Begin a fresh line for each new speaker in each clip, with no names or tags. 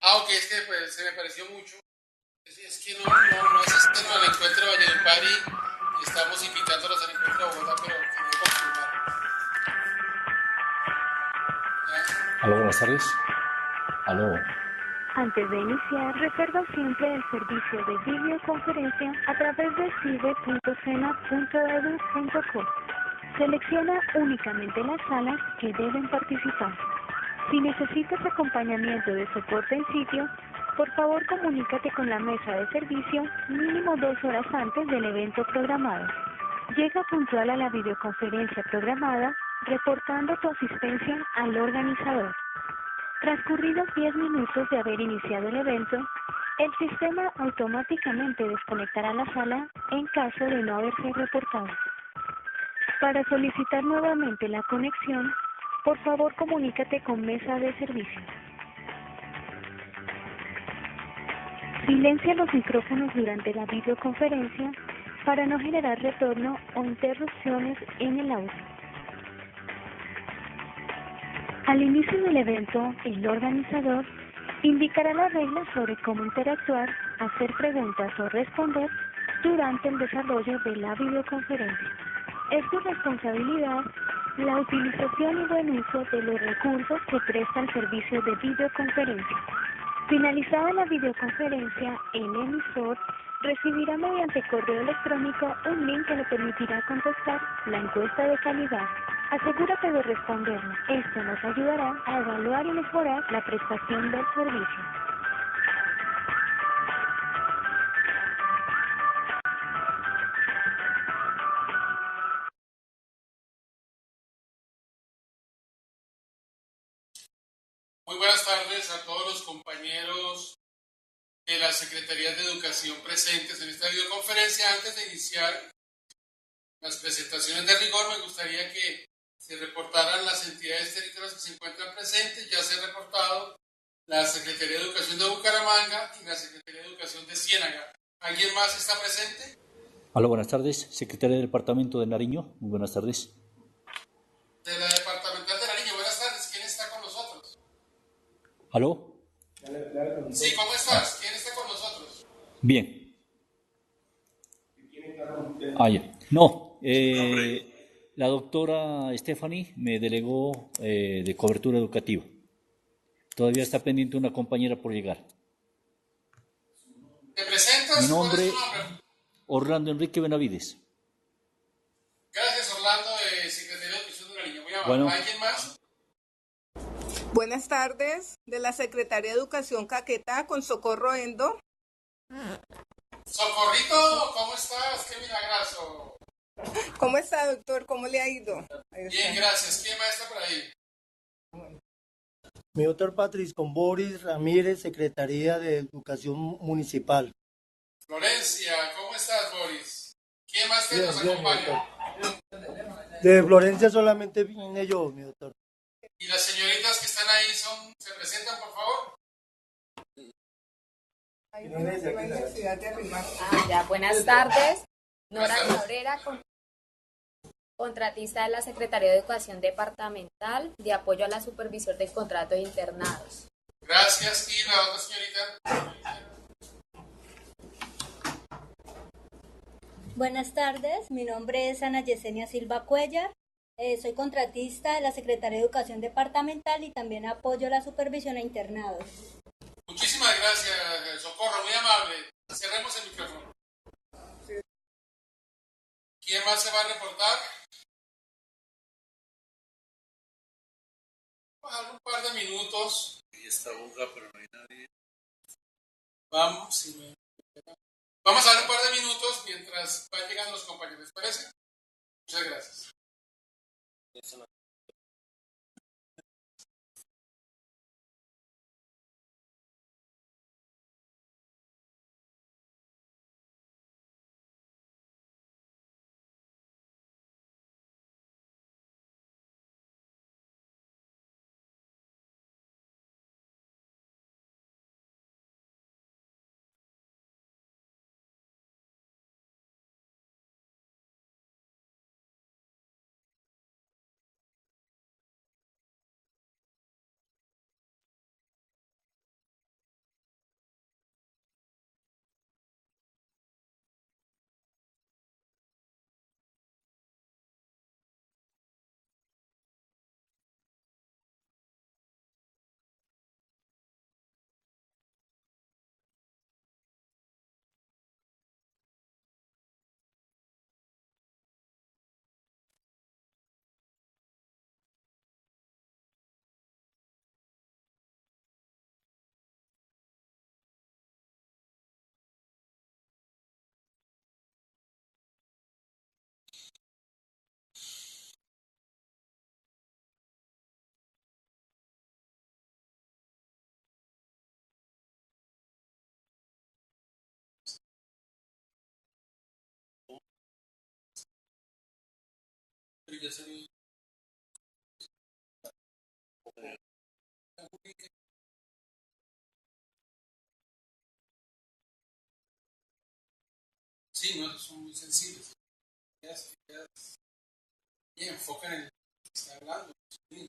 Ok, es que pues, se me pareció mucho. Es que no asistieron al encuentro de Valledupar y estamos invitándolos al encuentro de Bogotá, pero quería confirmar. ¿Ya?
Aló, buenas tardes. Aló.
Antes de iniciar, recuerda siempre el servicio de videoconferencia a través de cibe.sena.edu.co. Selecciona únicamente las salas que deben participar. Si necesitas acompañamiento de soporte en sitio, por favor comunícate con la mesa de servicio mínimo 2 horas antes del evento programado. Llega puntual a la videoconferencia programada, reportando tu asistencia al organizador. Transcurridos 10 minutos de haber iniciado el evento, el sistema automáticamente desconectará la sala en caso de no haberse reportado. Para solicitar nuevamente la conexión, por favor comunícate con mesa de servicio. Silencia los micrófonos durante la videoconferencia para no generar retorno o interrupciones en el audio. Al inicio del evento, el organizador indicará las reglas sobre cómo interactuar, hacer preguntas o responder durante el desarrollo de la videoconferencia. Es tu responsabilidad la utilización y buen uso de los recursos que presta el servicio de videoconferencia. Finalizada la videoconferencia, el emisor recibirá mediante correo electrónico un link que le permitirá contestar la encuesta de calidad. Asegúrate de responderla. Esto nos ayudará a evaluar y mejorar la prestación del servicio.
Muy buenas tardes a todos los compañeros de las Secretarías de Educación presentes en esta videoconferencia. Antes de iniciar las presentaciones de rigor, me gustaría que se reportaran las entidades territoriales que se encuentran presentes. Ya se ha reportado la Secretaría de Educación de Bucaramanga y la Secretaría de Educación de Ciénaga. ¿Alguien más está presente?
Aló, buenas tardes. Secretaria del Departamento de Nariño. Muy buenas tardes.
De la Departamental de Nariño. Buenas tardes. ¿Quién está con nosotros?
¿Aló?
Sí, ¿cómo
Ah,
estás? ¿Quién está con nosotros?
bien. Ya. No,
¿Su nombre?
la doctora Stephanie me delegó de cobertura educativa. Todavía está pendiente una compañera por llegar.
¿Te
Mi
presentas? ¿Cuál es tu
nombre,
nombre?
Orlando Enrique Benavides.
Gracias, Orlando, de Secretaría de Educación de Nariño. Muy amable.
Bueno,
¿Alguien más?
Buenas tardes, de la Secretaría de Educación Caquetá con Socorro Endo.
Socorrito, ¿cómo estás? ¡Qué milagroso!
¿Cómo está, doctor? ¿Cómo le ha ido?
Bien, gracias. ¿Quién más está por ahí?
Mi doctor Patricio con Boris Ramírez, Secretaría de Educación Municipal.
Florencia, ¿cómo estás, Boris? ¿Quién más te nos
Bien, mi doctor.
acompaña?
De Florencia solamente vine yo, mi doctor.
¿Y las señoritas que están ahí se presentan, por favor?
Buenas tardes. Nora
Buenas tardes.
Cabrera, contratista de la Secretaría de Educación Departamental de apoyo a la supervisión del contrato de internados.
Gracias. ¿Y la otra señorita?
Buenas tardes, mi nombre es Ana Yesenia Silva Cuellar, soy contratista de la Secretaría de Educación Departamental y también apoyo la supervisión a internados.
Muchísimas gracias, Socorro, muy amable. Cerremos el micrófono. ¿Quién más se va a reportar? Vamos a dar un par de minutos.
Ahí está Olga, pero no hay nadie.
Vamos a dar un par de minutos mientras van llegando los compañeros, ¿les parece? Muchas gracias. Pero ya salió. Sí, no, son muy sensibles. Y enfocan en lo que está hablando. Sí.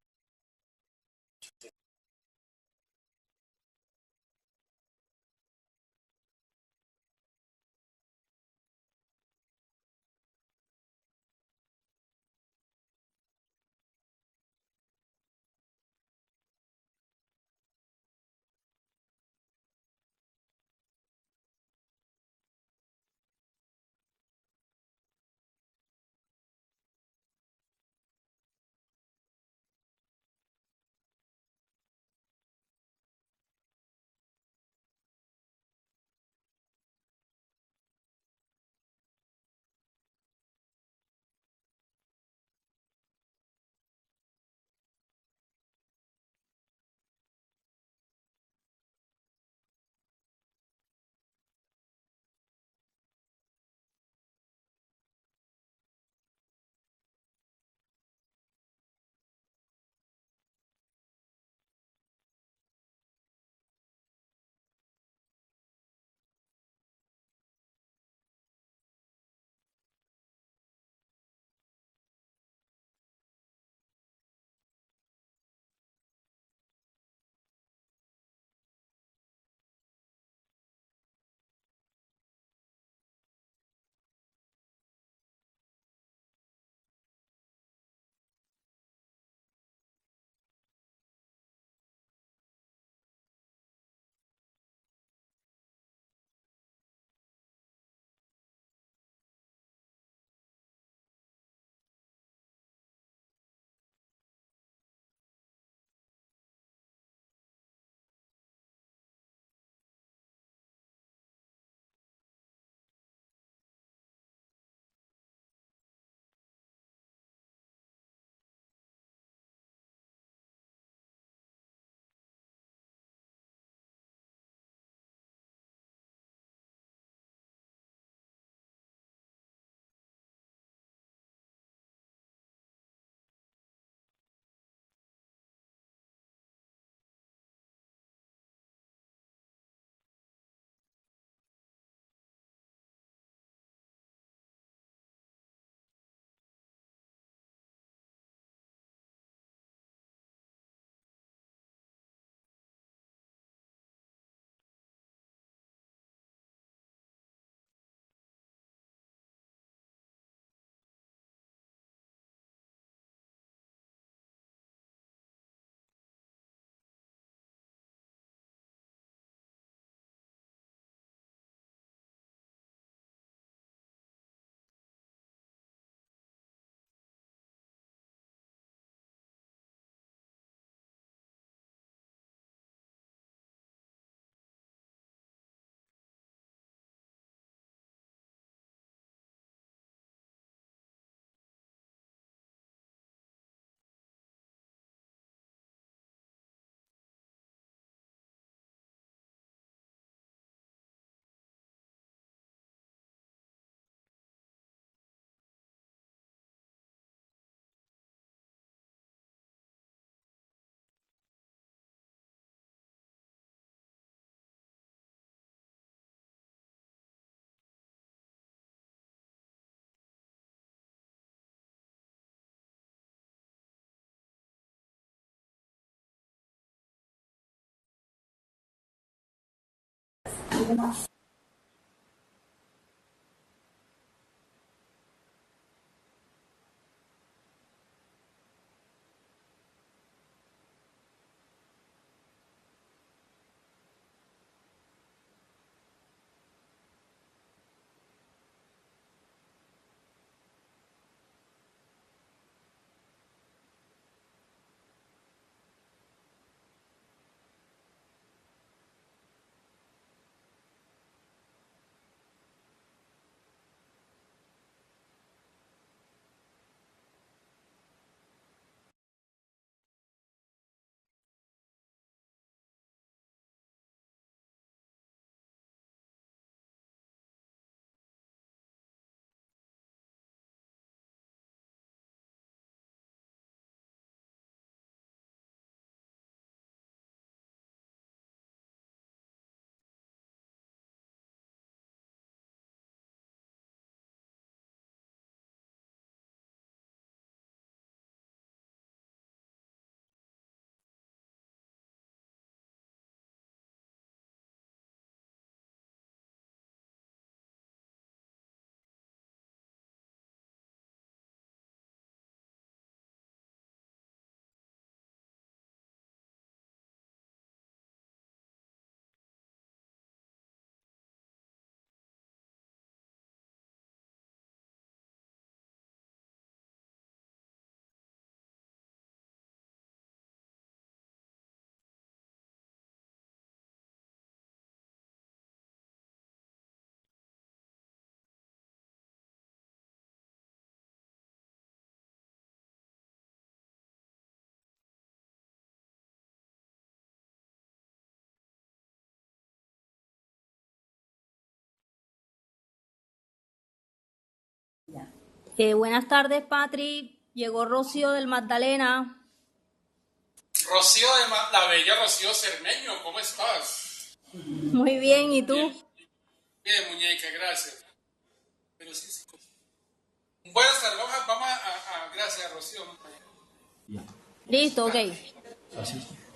Buenas tardes, Patri. Llegó Rocío del Magdalena.
Rocío la bella Rocío Cermeño, ¿cómo estás?
Muy bien, ¿y tú?
Bien, muñeca, gracias. Pero sí. Buenas tardes, gracias, Rocío.
Listo, ok.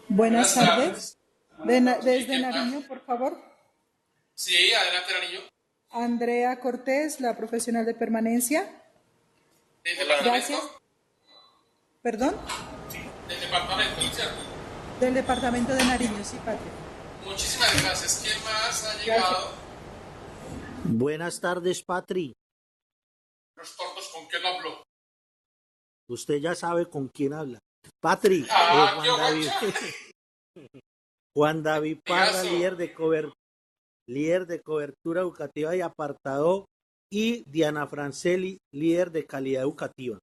Buenas tardes. Desde
¿Quién
Nariño,
más?
por favor.
Sí, adelante, Nariño.
Andrea Cortés, la profesional de permanencia.
¿Del departamento?
Gracias. ¿Perdón?
Del departamento, ¿no es cierto?
Del departamento de Nariño, sí, Patria.
Muchísimas gracias. ¿Quién más ha llegado?
Buenas tardes, Patri.
Los tortos, ¿con quién hablo?
Usted ya sabe con quién habla. Patri,
Juan
David. Juan David Parra, líder de cobertura educativa y apartado, y Diana Franceli, líder de calidad educativa.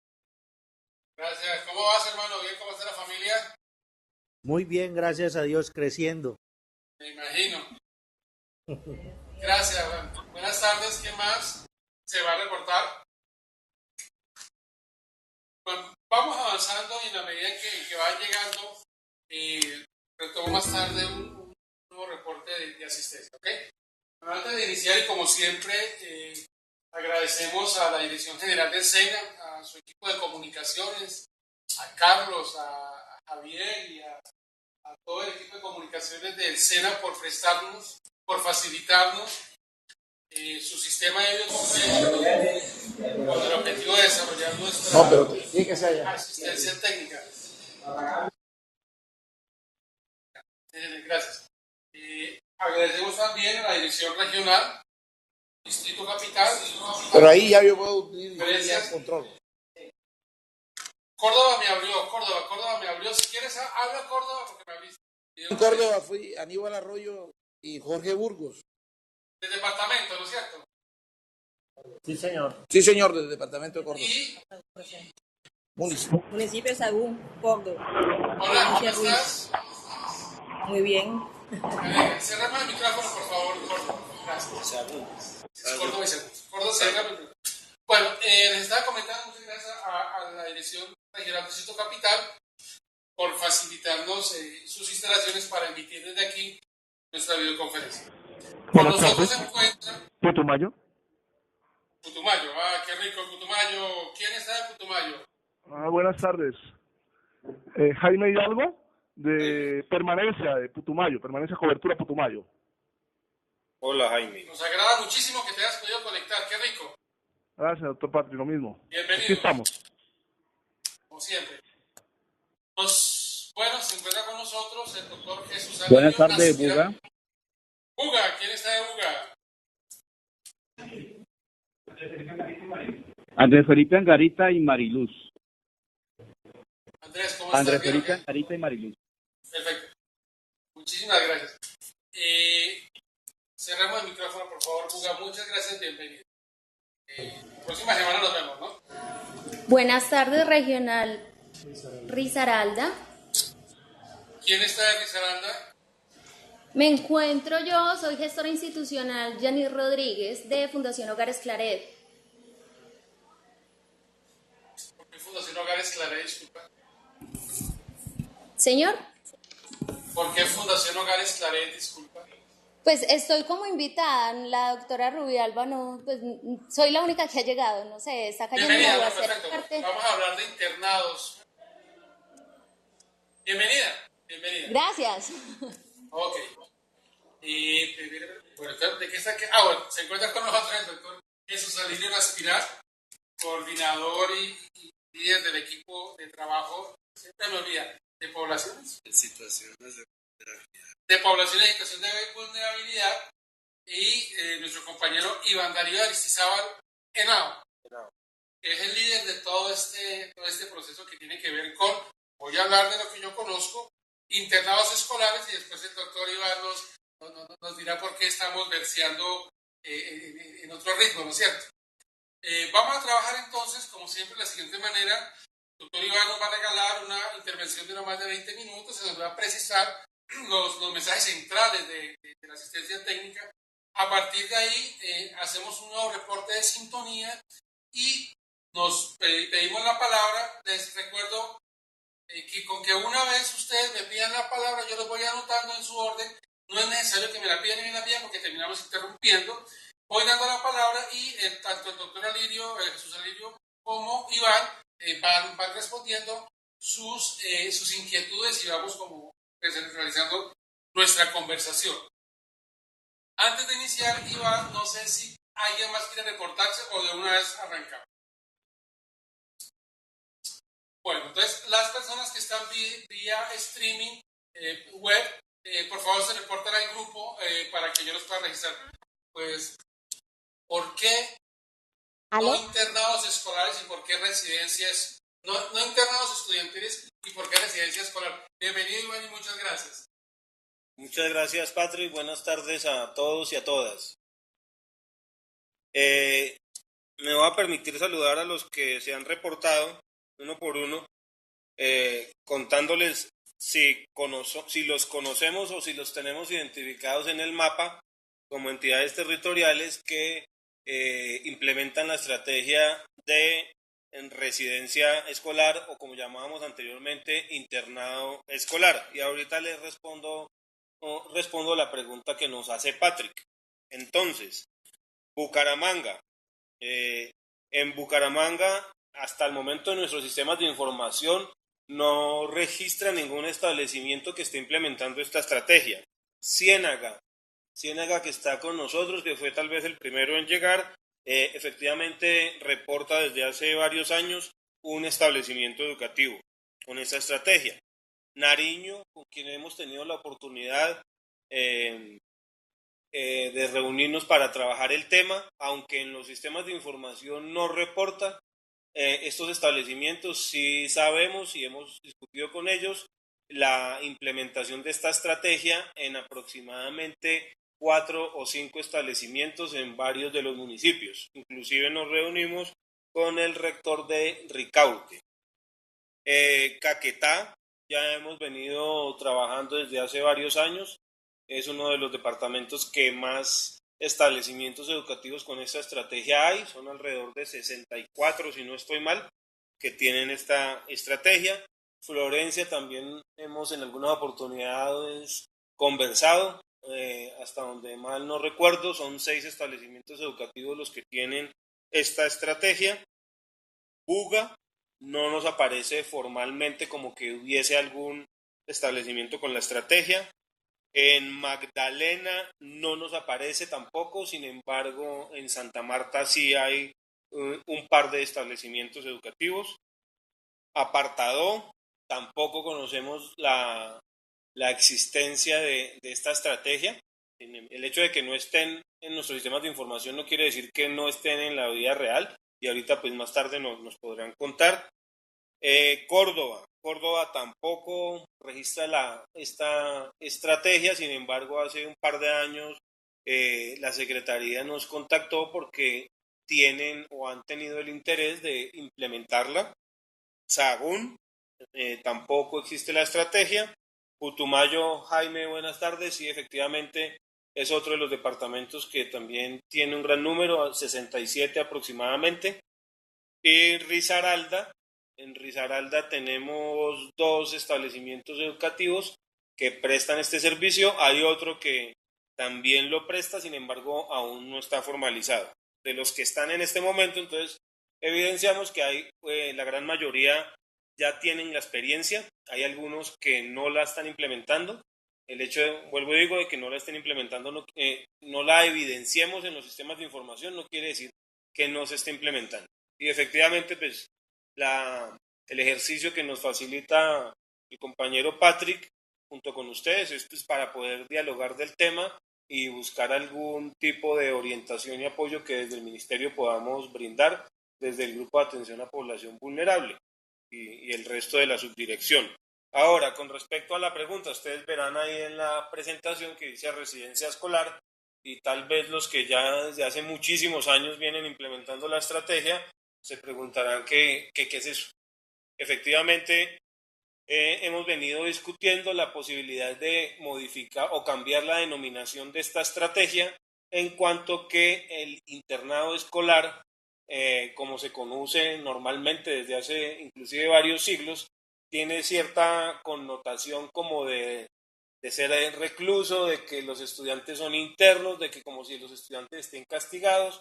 Gracias. ¿Cómo vas, hermano? ¿Bien? ¿Cómo está la familia?
Muy bien, gracias a Dios, creciendo.
Me imagino. Gracias, Juan. Buenas tardes. ¿Quién más se va a reportar? Bueno, vamos avanzando y en la medida que va llegando, retomo más tarde un nuevo reporte de asistencia, ¿ok? Pero antes de iniciar, y como siempre, agradecemos a la Dirección General del SENA, a su equipo de comunicaciones, a Carlos, a Javier y a todo el equipo de comunicaciones del SENA por prestarnos, por facilitarnos su sistema de videoconferencia con el objetivo de desarrollar nuestra asistencia técnica. Gracias. Agradecemos también a la Dirección Regional, Distrito Capital.
Pero ahí ya yo puedo ir control.
Córdoba me abrió. Si quieres, habla Córdoba porque me abriste.
En Córdoba fui Aníbal Arroyo y Jorge Burgos.
Del departamento, ¿no es cierto?
Sí, señor.
Sí, señor, del departamento de Córdoba.
Y
Municipio de Sagún, Córdoba.
Hola, ¿cómo estás?
Muy bien.
Cerrame el micrófono, por favor, Córdoba. Gracias. Córdoba y Sagún. Córdoba, cerrame el micrófono. Bueno, les estaba comentando, muchas gracias a la Dirección Regional Distrito Capital por facilitarnos sus instalaciones para emitir desde aquí nuestra videoconferencia. Con nosotros se encuentra
Putumayo.
Putumayo, qué rico Putumayo. ¿Quién está de Putumayo?
Buenas tardes. Jaime Hidalgo, de Permanencia, de Putumayo, Permanencia Cobertura Putumayo.
Hola, Jaime.
Nos agrada muchísimo que te hayas podido conectar, qué rico.
Gracias, doctor Patri, lo mismo.
Bienvenido.
Aquí estamos.
Como siempre. Bueno, se encuentra con nosotros el doctor Jesús Alonso.
Buenas tardes, Buga.
Buga, ¿quién está de Buga?
Andrés Felipe Angarita y Mariluz.
Andrés, ¿cómo estás?
Andrés Felipe Angarita y Mariluz.
Perfecto. Muchísimas gracias. Cerramos el micrófono, por favor, Buga. Muchas gracias, bienvenido. La próxima semana nos vemos, ¿no?
Buenas tardes, Regional Risaralda.
¿Quién está de Risaralda?
Me encuentro yo, soy gestora institucional Yanis Rodríguez de Fundación Hogares Claret.
¿Por qué Fundación Hogares Claret, disculpa?
Señor.
¿Por qué Fundación Hogares Claret, disculpa?
Pues estoy como invitada, la doctora Rubialba no, pues soy la única que ha llegado, no sé, está cayendo
Bienvenida,
a hacer
perfecto.
parte.
Vamos a hablar de internados. Bienvenida.
Gracias.
Ok. Bueno, ¿de qué está aquí? Bueno, se encuentra con nosotros el doctor Jesús Alirio Naspirar, coordinador y líder del equipo de trabajo, siempre me olvida, de poblaciones. De poblaciones en situación de vulnerabilidad, y nuestro compañero Iván Darío Aristizábal Henao, que es el líder de todo este proceso que tiene que ver con, voy a hablar de lo que yo conozco, internados escolares, y después el doctor Iván nos dirá por qué estamos verseando en otro ritmo, ¿no es cierto? Vamos a trabajar entonces, como siempre, de la siguiente manera. El doctor Iván nos va a regalar una intervención de no más de 20 minutos, se nos va a precisar los mensajes centrales de la asistencia técnica. A partir de ahí hacemos un nuevo reporte de sintonía y nos pedimos la palabra. Les recuerdo que con que una vez ustedes me pidan la palabra, yo los voy anotando en su orden. No es necesario que me la pidan y me la pidan porque terminamos interrumpiendo. Voy dando la palabra y tanto el doctor Alirio, Jesús Alirio, como Iván van respondiendo sus inquietudes y vamos como realizando nuestra conversación. Antes de iniciar, Iván, no sé si alguien más quiere reportarse o de una vez arrancamos. Bueno, entonces las personas que están vía streaming web, por favor se reporten al grupo para que yo los pueda registrar. Pues, ¿por qué no internados escolares y por qué residencias, no internados estudiantiles y por qué residencia escolar? Bienvenido, Iván, y muchas gracias.
Muchas gracias, Patrick. Buenas tardes a todos y a todas. Me voy a permitir saludar a los que se han reportado uno por uno, contándoles si los conocemos o si los tenemos identificados en el mapa como entidades territoriales que implementan la estrategia de residencia escolar o, como llamábamos anteriormente, internado escolar. Y ahorita les respondo la pregunta que nos hace Patrick. Entonces, Bucaramanga. En Bucaramanga, hasta el momento de nuestros sistemas de información, no registra ningún establecimiento que esté implementando esta estrategia. Ciénaga que está con nosotros, que fue tal vez el primero en llegar, efectivamente reporta desde hace varios años un establecimiento educativo con esa estrategia. Nariño, con quien hemos tenido la oportunidad de reunirnos para trabajar el tema, aunque en los sistemas de información no reporta estos establecimientos, sí sabemos y hemos discutido con ellos la implementación de esta estrategia en aproximadamente 4 o 5 establecimientos en varios de los municipios. Inclusive nos reunimos con el rector de Ricaurte. Caquetá, ya hemos venido trabajando desde hace varios años. Es uno de los departamentos que más establecimientos educativos con esta estrategia hay. Son alrededor de 64, si no estoy mal, que tienen esta estrategia. Florencia también hemos en algunas oportunidades conversado. Hasta donde mal no recuerdo, son 6 establecimientos educativos los que tienen esta estrategia. Buga no nos aparece formalmente como que hubiese algún establecimiento con la estrategia. En Magdalena no nos aparece tampoco, sin embargo en Santa Marta sí hay un par de establecimientos educativos. Apartadó, tampoco conocemos la existencia de esta estrategia. El hecho de que no estén en nuestros sistemas de información no quiere decir que no estén en la vida real, y ahorita pues más tarde nos podrán contar. Córdoba tampoco registra esta estrategia, sin embargo hace un par de años la Secretaría nos contactó porque tienen o han tenido el interés de implementarla. Sahagún, tampoco existe la estrategia. Putumayo, Jaime, buenas tardes. Sí, efectivamente es otro de los departamentos que también tiene un gran número, 67 aproximadamente. Y Risaralda, en Risaralda tenemos 2 establecimientos educativos que prestan este servicio. Hay otro que también lo presta, sin embargo aún no está formalizado. De los que están en este momento, entonces evidenciamos que hay la gran mayoría ya tienen la experiencia. Hay algunos que no la están implementando. El hecho, vuelvo y digo, de que no la estén implementando, no la evidenciemos en los sistemas de información, no quiere decir que no se esté implementando. Y efectivamente, pues, el ejercicio que nos facilita el compañero Patrick junto con ustedes es pues, para poder dialogar del tema y buscar algún tipo de orientación y apoyo que desde el Ministerio podamos brindar desde el Grupo de Atención a Población Vulnerable y el resto de la subdirección. Ahora, con respecto a la pregunta, ustedes verán ahí en la presentación que dice residencia escolar, y tal vez los que ya desde hace muchísimos años vienen implementando la estrategia se preguntarán qué es eso. Efectivamente, hemos venido discutiendo la posibilidad de modificar o cambiar la denominación de esta estrategia en cuanto que el internado escolar como se conoce normalmente desde hace inclusive varios siglos, tiene cierta connotación como de ser recluso, de que los estudiantes son internos, de que como si los estudiantes estén castigados,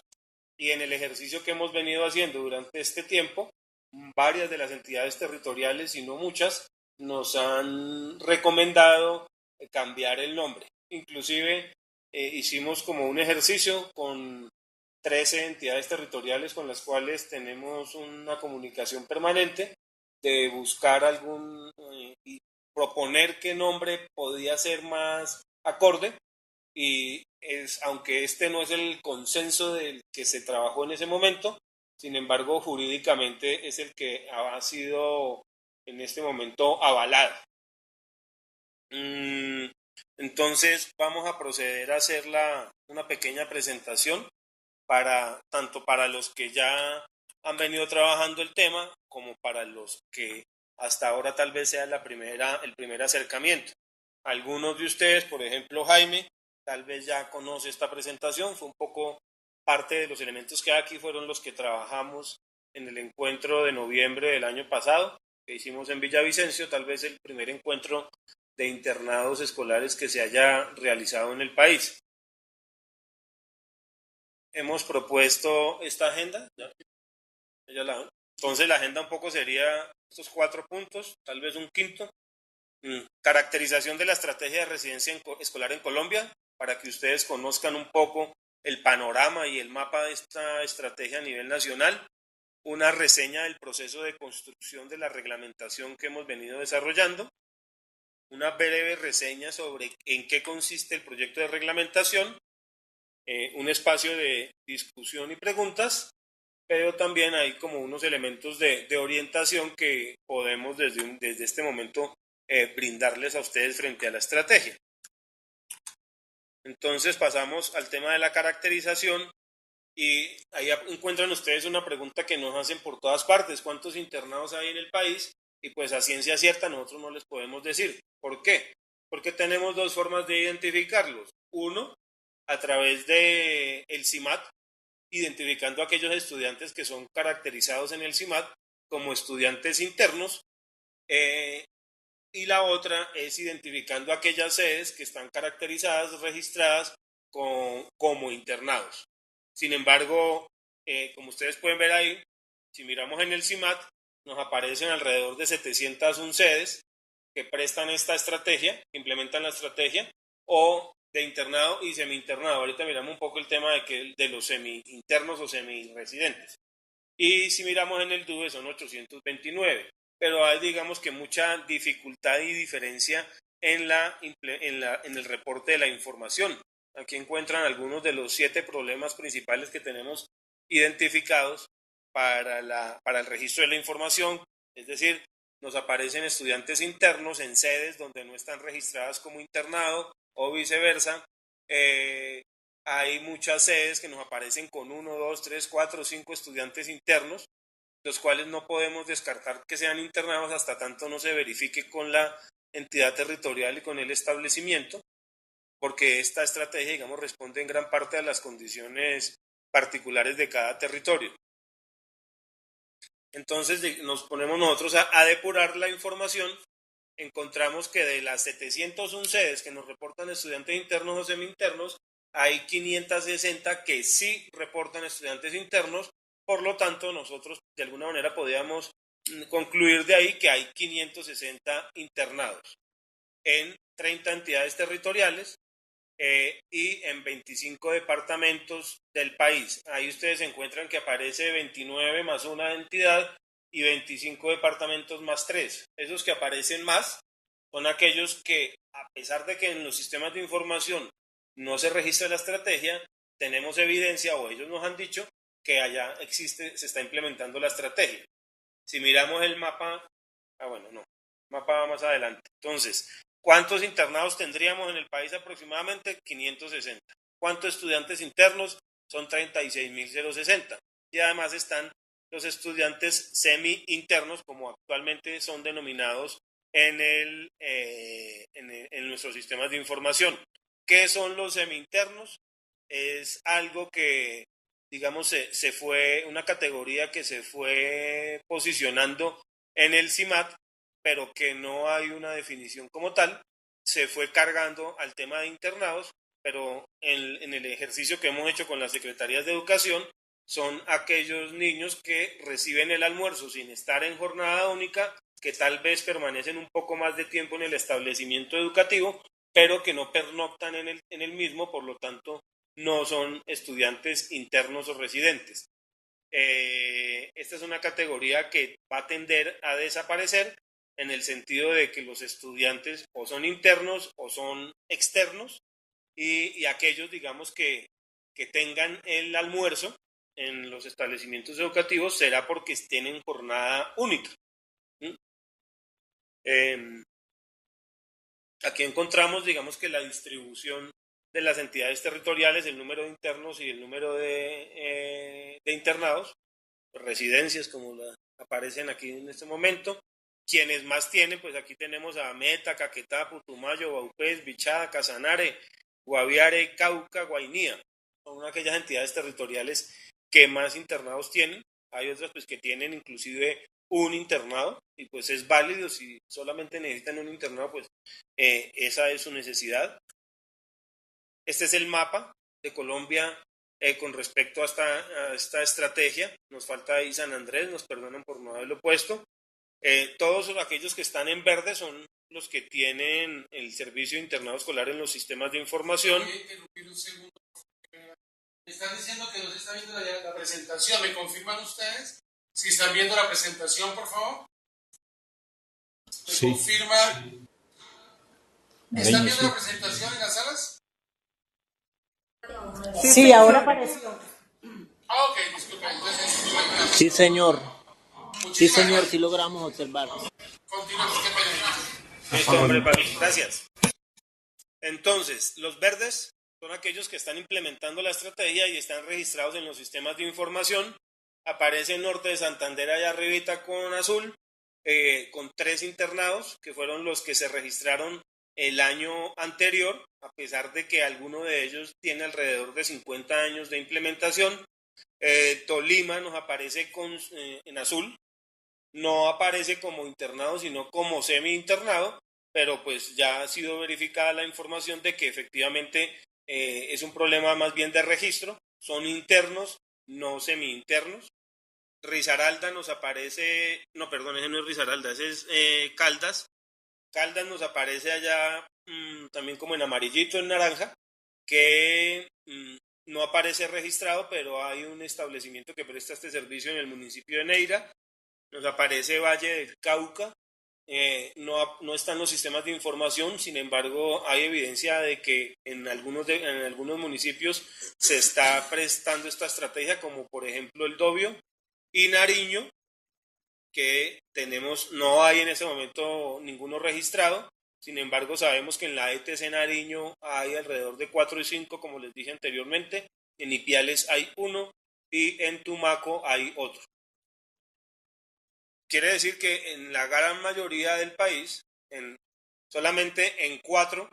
y en el ejercicio que hemos venido haciendo durante este tiempo, varias de las entidades territoriales, y no muchas, nos han recomendado cambiar el nombre. Inclusive hicimos como un ejercicio con 13 entidades territoriales con las cuales tenemos una comunicación permanente de buscar y proponer qué nombre podía ser más acorde, y aunque este no es el consenso del que se trabajó en ese momento, sin embargo jurídicamente es el que ha sido en este momento avalado. Entonces vamos a proceder a hacer una pequeña presentación tanto para los que ya han venido trabajando el tema como para los que hasta ahora tal vez sea el primer acercamiento. Algunos de ustedes, por ejemplo Jaime, tal vez ya conoce esta presentación, fue un poco parte de los elementos que aquí fueron los que trabajamos en el encuentro de noviembre del año pasado que hicimos en Villavicencio, tal vez el primer encuentro de internados escolares que se haya realizado en el país. Hemos propuesto esta agenda, entonces la agenda un poco sería estos 4 puntos, tal vez un quinto. Caracterización de la estrategia de residencia escolar en Colombia, para que ustedes conozcan un poco el panorama y el mapa de esta estrategia a nivel nacional. Una reseña del proceso de construcción de la reglamentación que hemos venido desarrollando. Una breve reseña sobre en qué consiste el proyecto de reglamentación. Un espacio de discusión y preguntas, pero también hay como unos elementos de orientación que podemos desde este momento brindarles a ustedes frente a la estrategia. Entonces pasamos al tema de la caracterización y ahí encuentran ustedes una pregunta que nos hacen por todas partes: ¿cuántos internados hay en el país? Y pues a ciencia cierta nosotros no les podemos decir. ¿Por qué? Porque tenemos 2 formas de identificarlos. Uno, a través de el CIMAT, identificando a aquellos estudiantes que son caracterizados en el CIMAT como estudiantes internos, y la otra es identificando aquellas sedes que están caracterizadas, registradas como internados. Sin embargo, como ustedes pueden ver ahí, si miramos en el CIMAT, nos aparecen alrededor de 701 sedes que prestan esta estrategia, que implementan la estrategia, o de internado y semi-internado. Ahorita miramos un poco el tema de los semi-internos o semi-residentes. Y si miramos en el DUE son 829, pero hay, digamos, que mucha dificultad y diferencia en el reporte de la información. Aquí encuentran algunos de los 7 problemas principales que tenemos identificados para el registro de la información, es decir, nos aparecen estudiantes internos en sedes donde no están registradas como internado o viceversa. Hay muchas sedes que nos aparecen con 1, 2, 3, 4, 5 estudiantes internos, los cuales no podemos descartar que sean internados hasta tanto no se verifique con la entidad territorial y con el establecimiento, porque esta estrategia, digamos, responde en gran parte a las condiciones particulares de cada territorio. Entonces nos ponemos nosotros a depurar la información. Encontramos que de las 701 sedes que nos reportan estudiantes internos o semi-internos, hay 560 que sí reportan estudiantes internos. Por lo tanto, nosotros de alguna manera podríamos concluir de ahí que hay 560 internados en 30 entidades territoriales y en 25 departamentos del país. Ahí ustedes encuentran que aparece 29 más una entidad y 25 departamentos más 3. Esos que aparecen más son aquellos que, a pesar de que en los sistemas de información no se registra la estrategia, tenemos evidencia, o ellos nos han dicho, que allá se está implementando la estrategia. Si miramos el mapa, mapa va más adelante. Entonces, ¿cuántos internados tendríamos en el país? Aproximadamente 560. ¿Cuántos estudiantes internos? Son 36.060. Y además están los estudiantes semi-internos, como actualmente son denominados en nuestros sistemas de información. ¿Qué son los semi-internos? Es algo que, digamos, se fue una categoría que se fue posicionando en el CIMAT, pero que no hay una definición como tal, se fue cargando al tema de internados, pero en el ejercicio que hemos hecho con las secretarías de educación, son aquellos niños que reciben el almuerzo sin estar en jornada única, que tal vez permanecen un poco más de tiempo en el establecimiento educativo, pero que no pernoctan en el mismo, por lo tanto, no son estudiantes internos o residentes. Esta es una categoría que va a tender a desaparecer en el sentido de que los estudiantes o son internos o son externos y aquellos, digamos, que tengan el almuerzo en los establecimientos educativos será porque tienen jornada única. Aquí encontramos, digamos, que la distribución de las entidades territoriales, el número de internos y el número de internados, residencias como aparecen aquí en este momento. Quienes más tienen, pues aquí tenemos a Meta, Caquetá, Putumayo, Baupés, Bichada, Casanare, Guaviare, Cauca, Guainía. Son aquellas entidades territoriales que más internados tienen. Hay otras pues que tienen inclusive un internado y pues es válido. Si solamente necesitan un internado, pues esa es su necesidad. Este es el mapa de Colombia con respecto a esta estrategia. Nos falta ahí San Andrés, nos perdonan por no haberlo puesto. Todos aquellos que están en verde son los que tienen el servicio de internado escolar en los sistemas de información.
Voy a interrumpir un segundo. Me están diciendo que no se está viendo la presentación. ¿Me confirman ustedes? Si están viendo la presentación, por favor. ¿Me confirman? ¿Están viendo la presentación en las salas?
Sí, ahora apareció.
Ok, disculpen.
Sí, señor. Sí, señor, sí logramos observar.
Continuamos, qué pena.
Listo, hombre, gracias. Entonces, los verdes son aquellos que están implementando la estrategia y están registrados en los sistemas de información. Aparece el norte de Santander allá arribita con azul, con 3 internados, que fueron los que se registraron el año anterior, a pesar de que alguno de ellos tiene alrededor de 50 años de implementación. Tolima nos aparece en azul, no aparece como internado, sino como semi-internado, pero pues ya ha sido verificada la información de que efectivamente es un problema más bien de registro, son internos, no semi-internos. Risaralda nos aparece, no, perdón, ese no es Risaralda, ese es Caldas. Caldas nos aparece allá también como en amarillito, en naranja, que no aparece registrado, pero hay un establecimiento que presta este servicio en el municipio de Neira. Nos aparece Valle del Cauca, no están los sistemas de información, sin embargo hay evidencia de que en algunos municipios se está prestando esta estrategia, como por ejemplo el Dobio y Nariño, que no hay en ese momento ninguno registrado. Sin embargo, sabemos que en la ETC Nariño hay alrededor de 4 y 5, como les dije anteriormente. En Ipiales hay 1 y en Tumaco hay otro. Quiere decir que en la gran mayoría del país, solamente en 4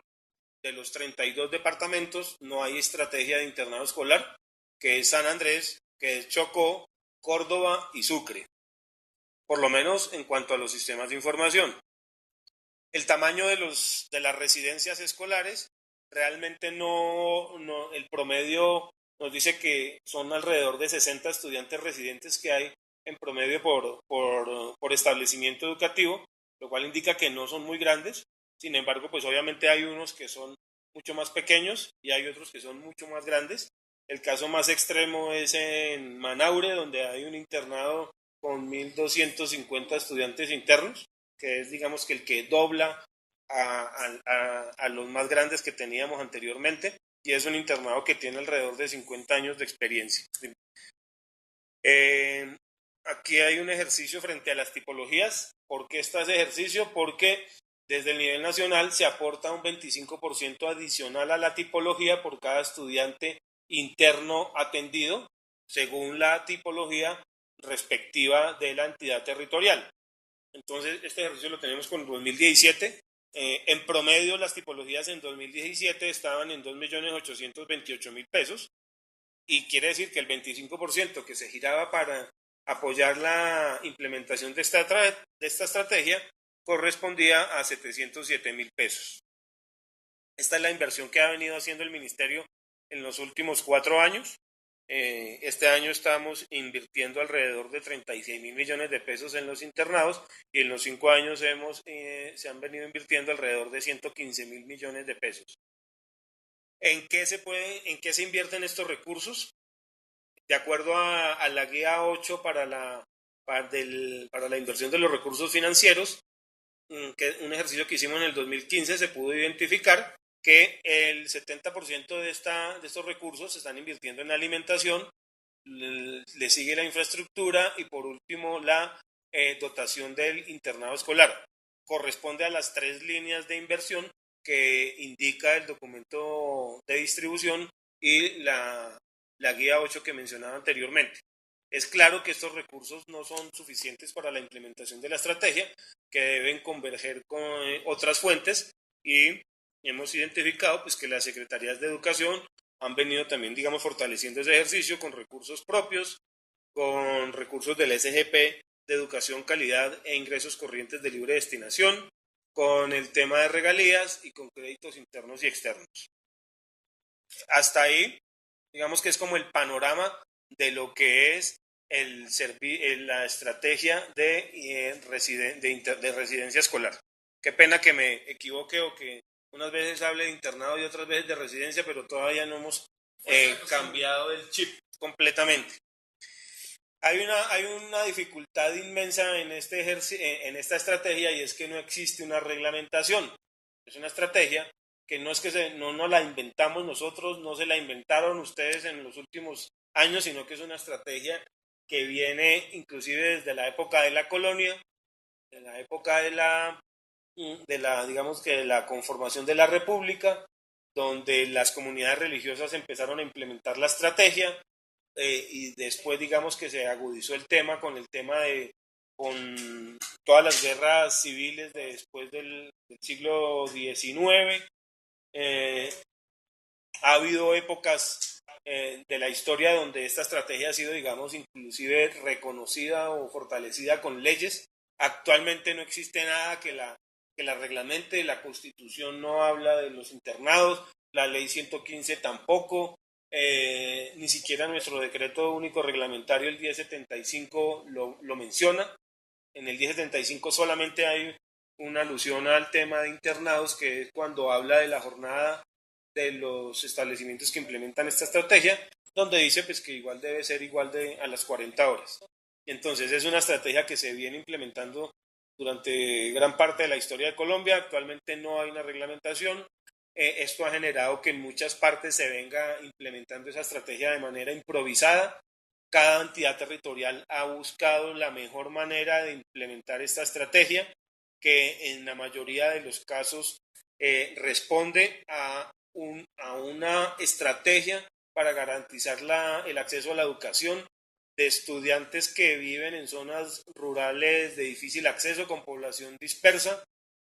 de los 32 departamentos no hay estrategia de internado escolar, que es San Andrés, que es Chocó, Córdoba y Sucre, por lo menos en cuanto a los sistemas de información. El tamaño de las residencias escolares, realmente el promedio nos dice que son alrededor de 60 estudiantes residentes que hay en promedio por establecimiento educativo, lo cual indica que no son muy grandes. Sin embargo, pues obviamente hay unos que son mucho más pequeños y hay otros que son mucho más grandes. El caso más extremo es en Manaure, donde hay un internado con 1.250 estudiantes internos, que es, digamos, que el que dobla a los más grandes que teníamos anteriormente, y es un internado que tiene alrededor de 50 años de experiencia. Aquí hay un ejercicio frente a las tipologías. ¿Por qué está ese ejercicio? Porque desde el nivel nacional se aporta un 25% adicional a la tipología por cada estudiante interno atendido, según la tipología respectiva de la entidad territorial. Entonces, este ejercicio lo tenemos con 2017. En promedio, las tipologías en 2017 estaban en 2.828.000 pesos y quiere decir que el 25% que se giraba para apoyar la implementación de esta estrategia correspondía a 707.000 pesos. Esta es la inversión que ha venido haciendo el ministerio en los últimos 4 años. Este año estamos invirtiendo alrededor de 36.000 millones de pesos en los internados y en los 5 años se han venido invirtiendo alrededor de 115.000 millones de pesos. ¿En qué se invierten estos recursos? De acuerdo a la guía 8 para la inversión de los recursos financieros, que un ejercicio que hicimos en el 2015, se pudo identificar que el 70% de estos recursos se están invirtiendo en alimentación, le sigue la infraestructura y por último la dotación del internado escolar. Corresponde a las 3 líneas de inversión que indica el documento de distribución y la guía 8 que mencionaba anteriormente. Es claro que estos recursos no son suficientes para la implementación de la estrategia, que deben converger con otras fuentes, y hemos identificado pues que las secretarías de educación han venido también, digamos, fortaleciendo ese ejercicio con recursos propios, con recursos del SGP de educación, calidad e ingresos corrientes de libre destinación, con el tema de regalías y con créditos internos y externos. Hasta ahí, digamos que es como el panorama de lo que es la estrategia de residencia escolar. Qué pena que me equivoque o que unas veces hable de internado y otras veces de residencia, pero todavía no hemos cambiado el chip completamente. Hay una dificultad inmensa en esta estrategia, y es que no existe una reglamentación. Es una estrategia que no es que no la inventamos nosotros, no se la inventaron ustedes en los últimos años, sino que es una estrategia que viene inclusive desde la época de la colonia, de la época de la digamos que de la conformación de la República, donde las comunidades religiosas empezaron a implementar la estrategia, y después digamos que se agudizó el tema con todas las guerras civiles después del siglo XIX. Ha habido épocas de la historia donde esta estrategia ha sido, digamos, inclusive reconocida o fortalecida con leyes. Actualmente no existe nada que la reglamente. La Constitución no habla de los internados, la Ley 115 tampoco, ni siquiera nuestro decreto único reglamentario, el 1075, lo menciona. En el 1075 solamente hay una alusión al tema de internados, que es cuando habla de la jornada de los establecimientos que implementan esta estrategia, donde dice pues que igual debe ser a las 40 horas. Entonces es una estrategia que se viene implementando durante gran parte de la historia de Colombia. Actualmente no hay una reglamentación. Esto ha generado que en muchas partes se venga implementando esa estrategia de manera improvisada. Cada entidad territorial ha buscado la mejor manera de implementar esta estrategia, que en la mayoría de los casos responde a una estrategia para garantizar el acceso a la educación de estudiantes que viven en zonas rurales de difícil acceso, con población dispersa.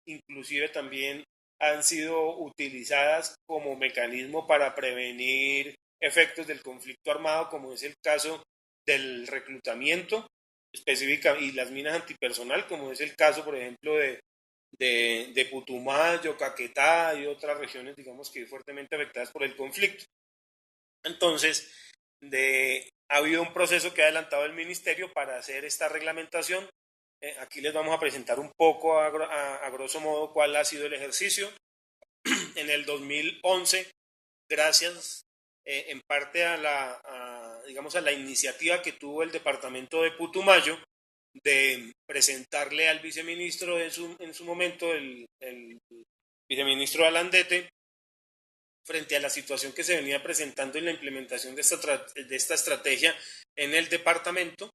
Inclusive también han sido utilizadas como mecanismo para prevenir efectos del conflicto armado, como es el caso del reclutamiento específica y las minas antipersonal, como es el caso, por ejemplo, de Putumayo, Caquetá y otras regiones, digamos, que fuertemente afectadas por el conflicto. Entonces, ha habido un proceso que ha adelantado el ministerio para hacer esta reglamentación. Aquí les vamos a presentar un poco a grosso modo cuál ha sido el ejercicio. En el 2011, gracias en parte a la iniciativa que tuvo el departamento de Putumayo de presentarle al viceministro en su momento, el viceministro Alandete, frente a la situación que se venía presentando en la implementación de esta estrategia en el departamento,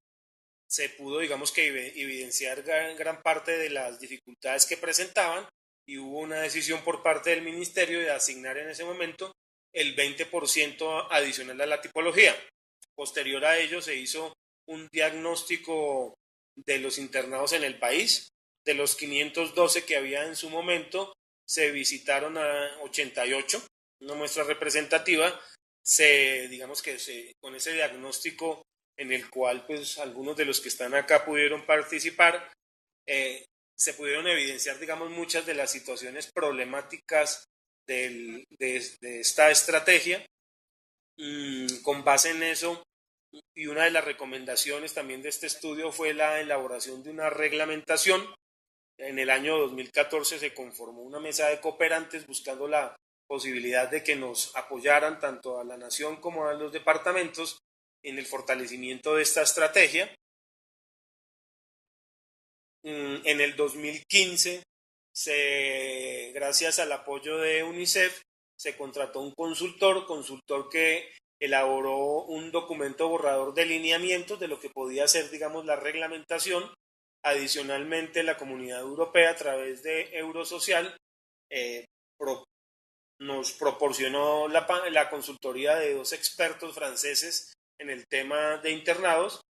se pudo, digamos que, evidenciar gran parte de las dificultades que presentaban, y hubo una decisión por parte del ministerio de asignar en ese momento el 20% adicional a la tipología. Posterior a ello se hizo un diagnóstico de los internados en el país. De los 512 que había en su momento, se visitaron a 88, una muestra representativa, con ese diagnóstico en el cual pues algunos de los que están acá pudieron participar, se pudieron evidenciar, digamos, muchas de las situaciones problemáticas de esta estrategia. Con base en eso, y una de las recomendaciones también de este estudio fue la elaboración de una reglamentación. En el año 2014 se conformó una mesa de cooperantes buscando la posibilidad de que nos apoyaran tanto a la nación como a los departamentos en el fortalecimiento de esta estrategia. En el 2015, gracias al apoyo de UNICEF, se contrató un consultor que elaboró un documento borrador de lineamientos de lo que podía ser, digamos, la reglamentación. Adicionalmente, la Comunidad Europea, a través de Eurosocial, nos proporcionó la consultoría de 2 expertos franceses en el tema de internados.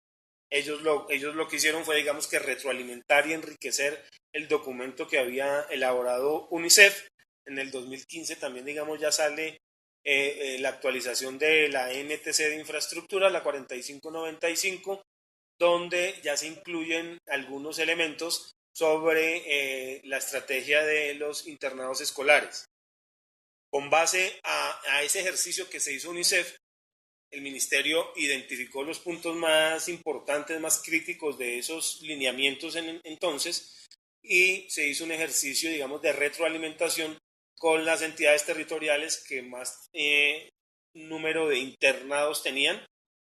Ellos lo que hicieron fue, digamos, que retroalimentar y enriquecer el documento que había elaborado UNICEF. En el 2015 también, digamos, ya sale la actualización de la NTC de infraestructura, la 4595, donde ya se incluyen algunos elementos sobre la estrategia de los internados escolares. Con base a ese ejercicio que se hizo UNICEF, el Ministerio identificó los puntos más importantes, más críticos de esos lineamientos entonces, y se hizo un ejercicio, digamos, de retroalimentación con las entidades territoriales que más número de internados tenían,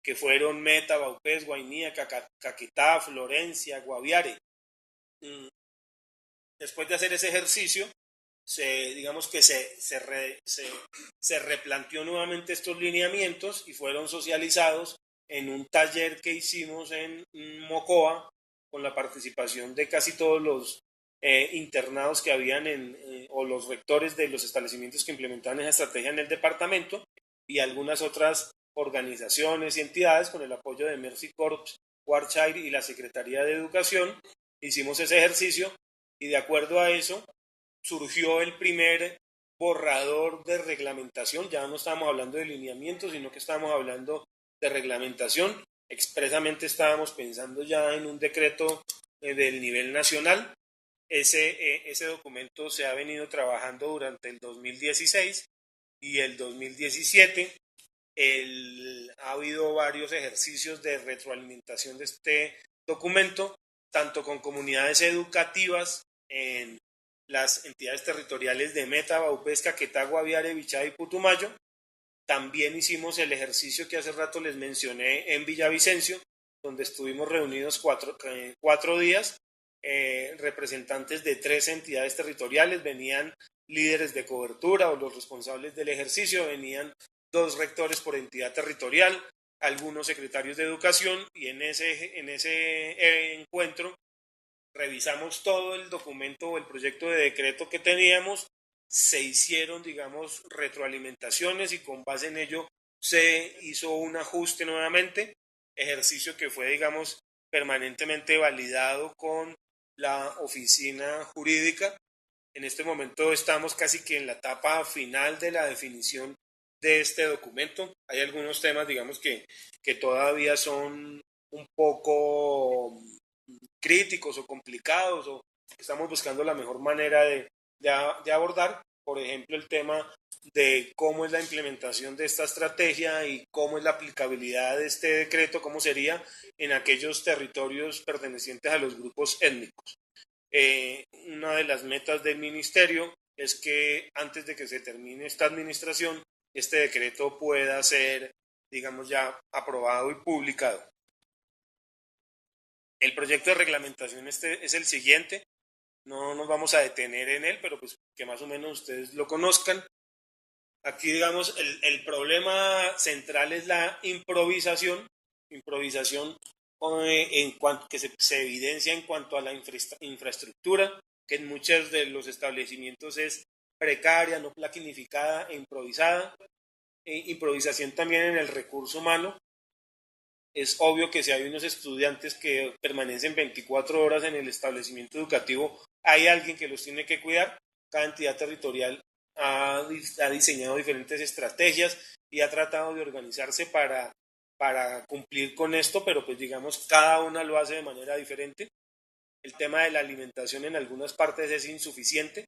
que fueron Meta, Vaupés, Guainía, Caquetá, Florencia, Guaviare. Después de hacer ese ejercicio, digamos que se replanteó nuevamente estos lineamientos y fueron socializados en un taller que hicimos en Mocoa con la participación de casi todos los internados que habían o los rectores de los establecimientos que implementaban esa estrategia en el departamento y algunas otras organizaciones y entidades con el apoyo de Mercy Corps, Warchild y la Secretaría de Educación. Hicimos ese ejercicio y de acuerdo a eso surgió el primer borrador de reglamentación. Ya no estábamos hablando de lineamientos, sino que estábamos hablando de reglamentación. Expresamente estábamos pensando ya en un decreto del nivel nacional. Ese documento se ha venido trabajando durante el 2016 y el 2017. Ha habido varios ejercicios de retroalimentación de este documento, tanto con comunidades educativas en las entidades territoriales de Meta, Vaupés, Caquetá, Guaviare, Bichada y Putumayo. También hicimos el ejercicio que hace rato les mencioné en Villavicencio, donde estuvimos reunidos cuatro días, representantes de 3 entidades territoriales, venían líderes de cobertura o los responsables del ejercicio, venían 2 rectores por entidad territorial, algunos secretarios de educación, y en ese encuentro revisamos todo el documento o el proyecto de decreto que teníamos, se hicieron, digamos, retroalimentaciones y con base en ello se hizo un ajuste nuevamente, ejercicio que fue, digamos, permanentemente validado con la oficina jurídica. En este momento estamos casi que en la etapa final de la definición de este documento. Hay algunos temas, digamos, que todavía son un poco críticos o complicados, o estamos buscando la mejor manera de abordar. Por ejemplo, el tema de cómo es la implementación de esta estrategia y cómo es la aplicabilidad de este decreto, cómo sería en aquellos territorios pertenecientes a los grupos étnicos. Una de las metas del ministerio es que antes de que se termine esta administración, este decreto pueda ser, digamos, ya aprobado y publicado. El proyecto de reglamentación es el siguiente. No nos vamos a detener en él, pero pues que más o menos ustedes lo conozcan. Aquí, digamos, el problema central es la improvisación en cuanto que se evidencia en cuanto a la infraestructura, que en muchos de los establecimientos es precaria, no planificada e improvisada. Improvisación también en el recurso humano. Es obvio que si hay unos estudiantes que permanecen 24 horas en el establecimiento educativo, hay alguien que los tiene que cuidar. Cada entidad territorial ha diseñado diferentes estrategias y ha tratado de organizarse para cumplir con esto, pero pues digamos cada una lo hace de manera diferente. El tema de la alimentación en algunas partes es insuficiente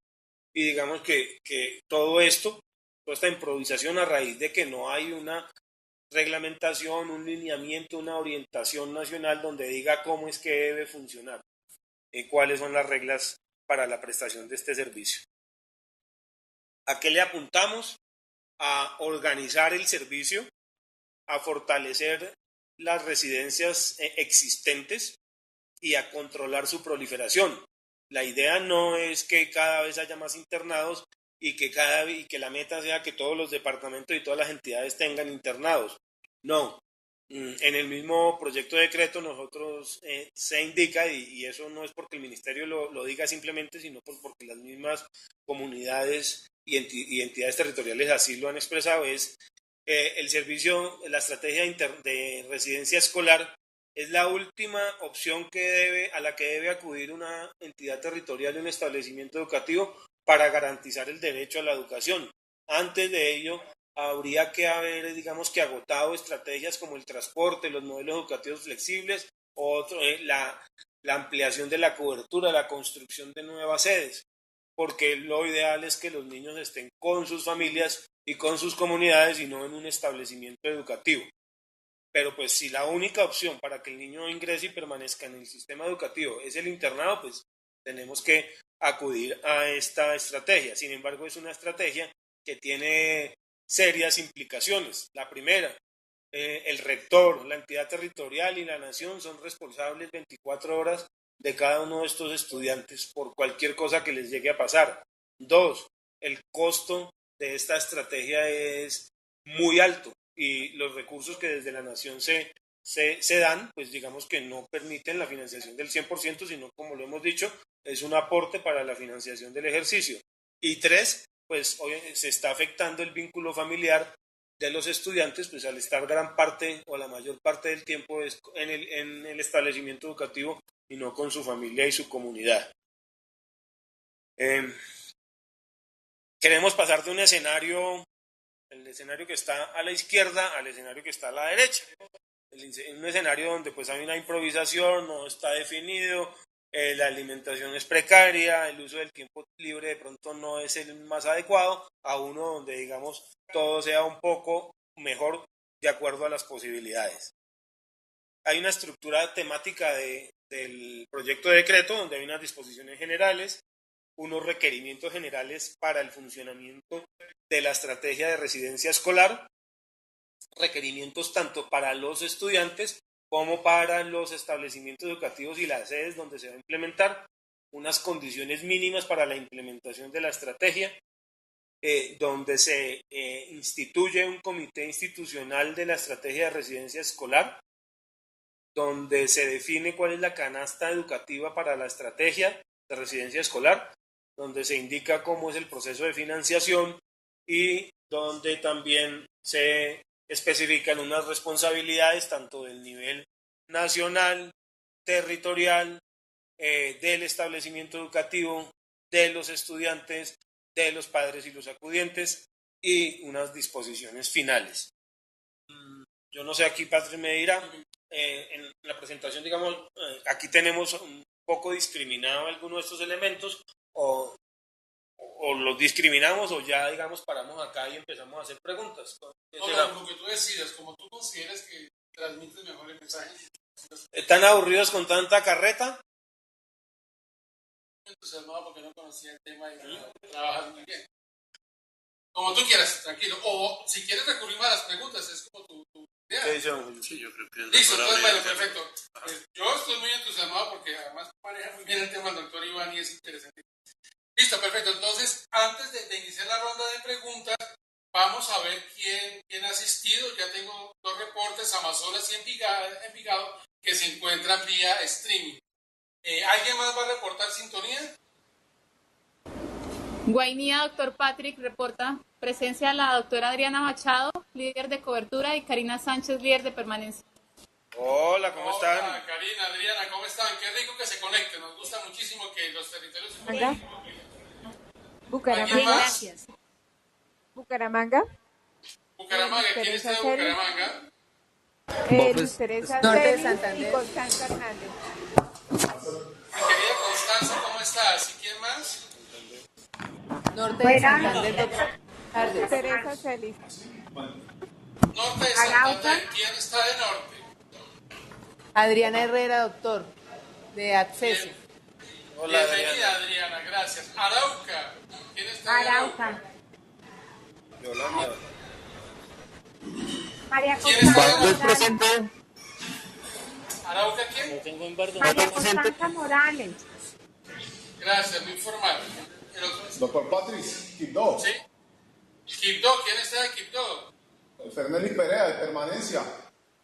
y digamos que todo esto, toda esta improvisación a raíz de que no hay una reglamentación, un lineamiento, una orientación nacional donde diga cómo es que debe funcionar, cuáles son las reglas para la prestación de este servicio. ¿A qué le apuntamos? A organizar el servicio, a fortalecer las residencias existentes y a controlar su proliferación. La idea no es que cada vez haya más internados y que la meta sea que todos los departamentos y todas las entidades tengan internados. No. En el mismo proyecto de decreto nosotros se indica, y eso no es porque el ministerio lo diga simplemente, sino porque las mismas comunidades y entidades territoriales así lo han expresado, es el servicio, la estrategia de residencia escolar es la última opción a la que debe acudir una entidad territorial y un establecimiento educativo para garantizar el derecho a la educación. Antes de ello, habría que haber, digamos que agotado estrategias como el transporte, los modelos educativos flexibles, la ampliación de la cobertura, la construcción de nuevas sedes, porque lo ideal es que los niños estén con sus familias y con sus comunidades y no en un establecimiento educativo. Pero pues si la única opción para que el niño ingrese y permanezca en el sistema educativo es el internado, pues tenemos que acudir a esta estrategia. Sin embargo, es una estrategia que tiene serias implicaciones. La primera, el rector, la entidad territorial y la nación son responsables 24 horas de cada uno de estos estudiantes por cualquier cosa que les llegue a pasar. 2, el costo de esta estrategia es muy alto y los recursos que desde la nación se dan, pues digamos que no permiten la financiación del 100%, sino como lo hemos dicho, es un aporte para la financiación del ejercicio. Y 3, pues hoy se está afectando el vínculo familiar de los estudiantes, pues al estar gran parte o la mayor parte del tiempo en el establecimiento educativo y no con su familia y su comunidad. Queremos pasar de un escenario, el escenario que está a la izquierda, al escenario que está a la derecha. Un escenario donde pues hay una improvisación, no está definido, la alimentación es precaria, el uso del tiempo libre de pronto no es el más adecuado, a uno donde digamos todo sea un poco mejor de acuerdo a las posibilidades. Hay una estructura temática del proyecto de decreto donde hay unas disposiciones generales, unos requerimientos generales para el funcionamiento de la estrategia de residencia escolar, requerimientos tanto para los estudiantes como para los establecimientos educativos y las sedes donde se va a implementar, unas condiciones mínimas para la implementación de la estrategia, donde se instituye un comité institucional de la estrategia de residencia escolar, donde se define cuál es la canasta educativa para la estrategia de residencia escolar, donde se indica cómo es el proceso de financiación y donde también se especifican unas responsabilidades tanto del nivel nacional, territorial, del establecimiento educativo, de los estudiantes, de los padres y los acudientes y unas disposiciones finales. Yo no sé, aquí Patrick me dirá, en la presentación, digamos, aquí tenemos un poco discriminado algunos de estos elementos o los discriminamos o ya, digamos, paramos acá y empezamos a hacer preguntas.
No, lo que tú decidas, como tú consideres que transmites mejor el mensaje.
¿Están aburridos con tanta carreta?
Entusiasmado porque no conocía el tema y trabajas muy bien. Como tú quieras, tranquilo. O si quieres recurrir a las preguntas, es como tu idea.
Sí, yo creo que es
listo, entonces, bueno, perfecto. Yo estoy muy entusiasmado porque además maneja muy bien el tema el doctor Iván y es interesante. Listo, perfecto. Entonces, antes de iniciar la ronda de preguntas, vamos a ver quién ha asistido. Ya tengo 2 reportes, Amazonas y Envigado, que se encuentran vía streaming. ¿Alguien más va a reportar sintonía?
Guainía, doctor Patrick, reporta presencia de la doctora Adriana Machado, líder de cobertura, y Karina Sánchez, líder de permanencia.
Hola, ¿cómo están?
Hola, Karina, Adriana, ¿cómo están? Qué rico que se conecten. Nos gusta muchísimo que los territorios se conecten.
Bucaramanga. Gracias. Bucaramanga.
Bucaramanga, ¿quién está de Bucaramanga?
Teresa
Norte de
Celis
Santander.
y Constanza Hernández.
Mi querida Constanza, ¿cómo estás? ¿Y quién más?
Norte de Santander, doctor. Tardes.
Teresa Celis.
Norte de Santander, ¿quién está de norte?
Adriana Herrera, doctor, de Acceso.
Hola,
Bienvenida, Adriana, gracias. Arauca, ¿quién está de Arauca?
Yolanda.
María
¿Quién está de
Constanza
norte?
Morales.
¿Arauca quién?
María Constanza Morales.
Gracias, muy formal.
Doctor Patrick, Quibdó.
¿Sí? Quibdó, ¿quién está de Quibdó?
Fernández Perea, de Permanencia.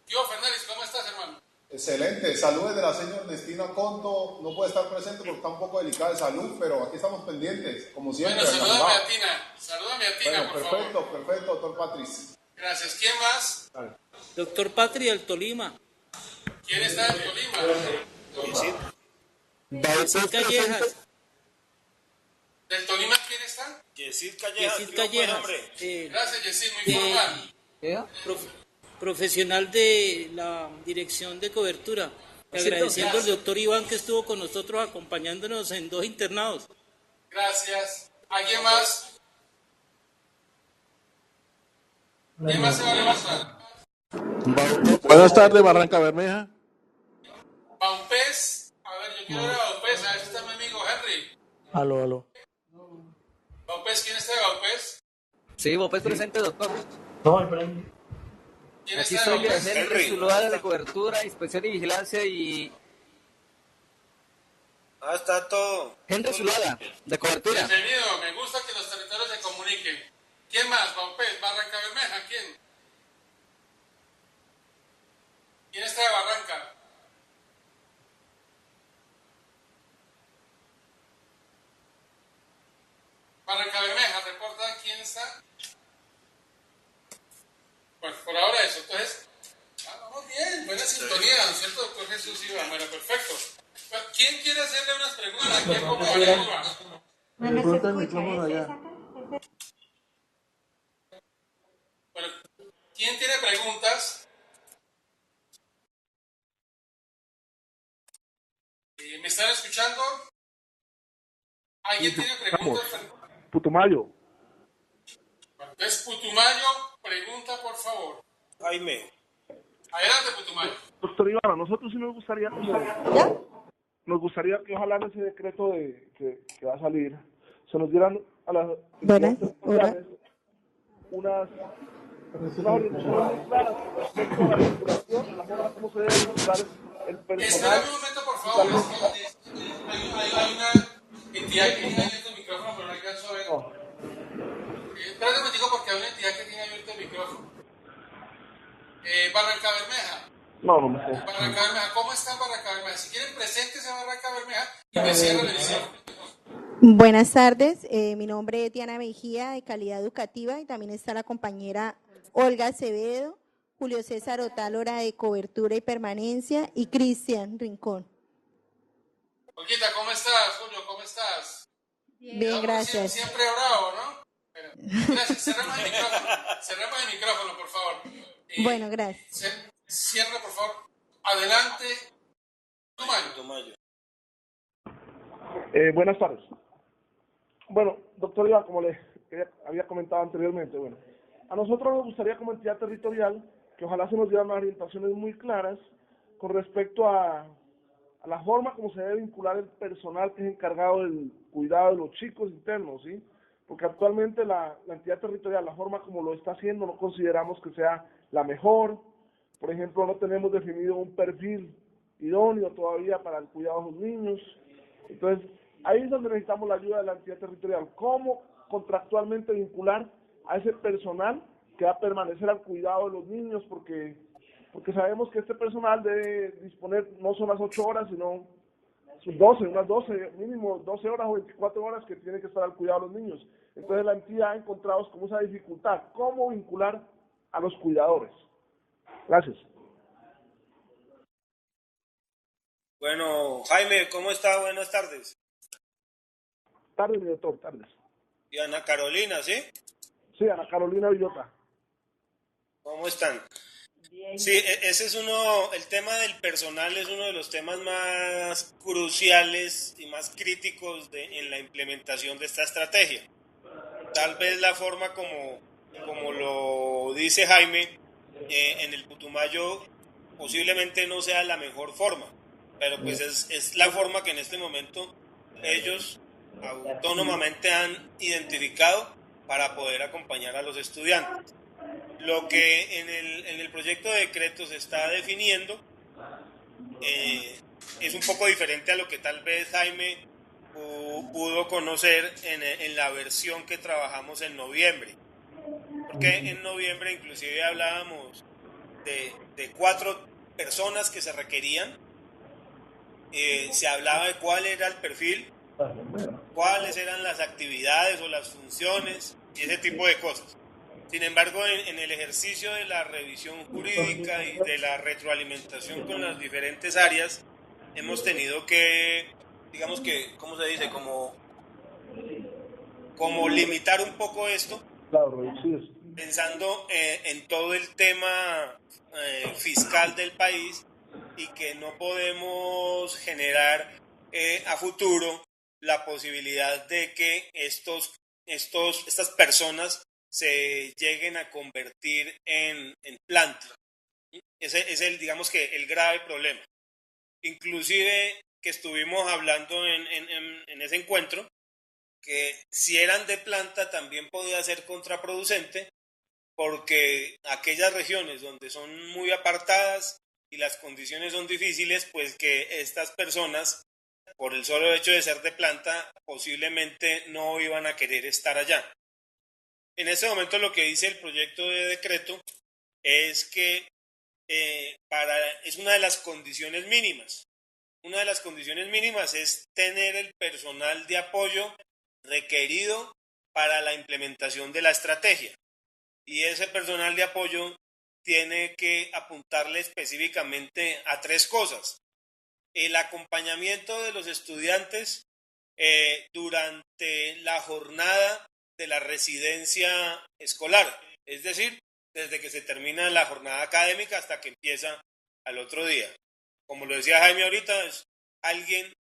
Yo, Fernández, ¿cómo estás, hermano?
Excelente. Saludos de la señora Ernestina Conto. No puede estar presente porque está un poco delicada de salud, pero aquí estamos pendientes, como siempre.
Bueno, salúdame a Tina. Salúdame a Tina,
Bueno,
por
perfecto,
favor.
perfecto, doctor Patrick.
Gracias. ¿Quién más?
Doctor Patri del Tolima.
¿Quién está en Tolima?
Yesid Callejas.
¿Del Tolima quién está?
Yesid Callejas.
Yesid Callejas.
Gracias, Yesid, muy formal.
Profesional de la dirección de cobertura. Agradeciendo al doctor Iván que estuvo con nosotros acompañándonos en 2 internados.
Gracias. ¿Alguien más? ¿Quién más se va a levantar?
Buenas tardes, Barranca Bermeja.
Baupés. A ver, yo quiero ver a Baupés. A ver si está mi amigo Henry.
Aló.
Baupés, ¿quién está de Baupés?
Sí, Baupés presente, doctor.
¿Quién
Aquí
está de
estoy
Baupés?
Henry Zuluaga de cobertura, inspección y vigilancia y
Está todo.
Henry Zuluaga de cobertura.
Bienvenido. Me gusta que los territorios se comuniquen. ¿Quién más? Baupés. Barranca Bermeja. ¿Quién? ¿Quién está de Barranca? Barranca Bermeja, reporta quién está. Bueno, por ahora eso. Entonces, vamos bien, buena sintonía, ¿no es cierto, doctor Jesús Iván? Bueno, perfecto. ¿Quién quiere hacerle unas preguntas aquí a Copa Valledupar? Bueno, ¿quién tiene preguntas? ¿Me están escuchando? ¿Alguien tiene preguntas?
Putumayo.
Entonces, Putumayo, pregunta por favor.
Jaime.
Adelante, Putumayo.
Doctor Iván, a nosotros sí nos gustaría, nos gustaría que ojalá en ese decreto que va a salir, se nos dieran a las entidades unas orientaciones muy claras con respecto a la vinculación, a la forma como se debe vincular el personal.
Espera un momento, por favor. Hay una entidad que tiene abierto el micrófono, pero no alcanzo a ver. Espera un momentico porque hay una entidad que tiene abierto el micrófono. Barranca Bermeja.
No me sé.
Barranca Bermeja, ¿cómo está Barranca Bermeja? Si quieren, preséntese a Barranca Bermeja y me cierra la edición.
Buenas tardes, mi nombre es Diana Mejía de Calidad Educativa y también está la compañera Olga Acevedo, Julio César Otálora de Cobertura y Permanencia y Cristian Rincón.
Olguita, ¿cómo estás? Julio, ¿cómo estás?
Bien, gracias.
Siempre bravo, ¿no? Gracias, cerremos el micrófono, por favor.
Bueno, gracias.
Cierra, por favor. Adelante.
Tumayo.
Buenas tardes. Bueno, doctor Iván, como le había comentado anteriormente, bueno, a nosotros nos gustaría como entidad territorial que ojalá se nos dieran unas orientaciones muy claras con respecto a la forma como se debe vincular el personal que es encargado del cuidado de los chicos internos, ¿sí? Porque actualmente la entidad territorial, la forma como lo está haciendo, no consideramos que sea la mejor. Por ejemplo, no tenemos definido un perfil idóneo todavía para el cuidado de los niños. Entonces, ahí es donde necesitamos la ayuda de la entidad territorial. ¿Cómo contractualmente vincular a ese personal que va a permanecer al cuidado de los niños? Porque sabemos que este personal debe disponer, no son las 8 horas, sino unas 12, mínimo 12 horas o 24 horas que tienen que estar al cuidado de los niños. Entonces la entidad ha encontrado como esa dificultad, cómo vincular a los cuidadores. Gracias.
Bueno, Jaime, ¿cómo está? Buenas tardes.
Tardes, mi doctor, tardes.
Y Ana Carolina, ¿sí?
Sí, Ana Carolina Villota.
¿Cómo están? Sí, ese es el tema del personal es uno de los temas más cruciales y más críticos en la implementación de esta estrategia. Tal vez la forma como lo dice Jaime, en el Putumayo posiblemente no sea la mejor forma, pero pues es la forma que en este momento ellos autónomamente han identificado para poder acompañar a los estudiantes. Lo que en el proyecto de decreto se está definiendo es un poco diferente a lo que tal vez Jaime pudo conocer en la versión que trabajamos en noviembre. Porque en noviembre inclusive hablábamos de 4 personas que se requerían, se hablaba de cuál era el perfil, cuáles eran las actividades o las funciones y ese tipo de cosas. Sin embargo, en el ejercicio de la revisión jurídica y de la retroalimentación con las diferentes áreas, hemos tenido que, digamos que, ¿cómo se dice? Como limitar un poco esto, pensando en todo el tema fiscal del país y que no podemos generar a futuro la posibilidad de que estas personas se lleguen a convertir en planta. Ese es digamos que el grave problema. Inclusive que estuvimos hablando en ese encuentro, que si eran de planta también podía ser contraproducente, porque aquellas regiones donde son muy apartadas y las condiciones son difíciles, pues que estas personas, por el solo hecho de ser de planta, posiblemente no iban a querer estar allá. En este momento lo que dice el proyecto de decreto es que es una de las condiciones mínimas. Una de las condiciones mínimas es tener el personal de apoyo requerido para la implementación de la estrategia. Y ese personal de apoyo tiene que apuntarle específicamente a 3 cosas. El acompañamiento de los estudiantes durante la jornada de la residencia escolar, es decir, desde que se termina la jornada académica hasta que empieza al otro día. Como lo decía Jaime ahorita,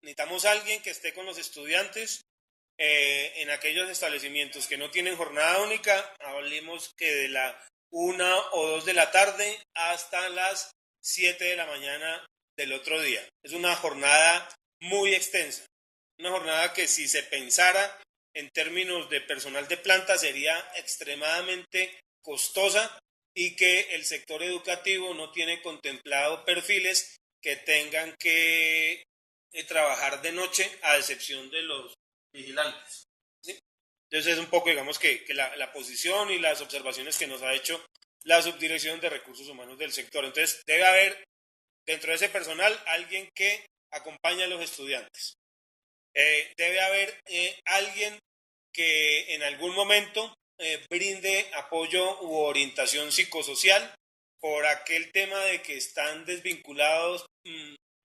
necesitamos alguien que esté con los estudiantes en aquellos establecimientos que no tienen jornada única, hablemos que de la 1 o 2 de la tarde hasta las 7 de la mañana del otro día. Es una jornada muy extensa, una jornada que si se pensara en términos de personal de planta sería extremadamente costosa y que el sector educativo no tiene contemplado perfiles que tengan que trabajar de noche a excepción de los vigilantes. ¿Sí? Entonces es un poco, digamos, que la posición y las observaciones que nos ha hecho la Subdirección de Recursos Humanos del sector. Entonces debe haber dentro de ese personal alguien que acompañe a los estudiantes. Debe haber alguien que en algún momento brinde apoyo u orientación psicosocial por aquel tema de que están desvinculados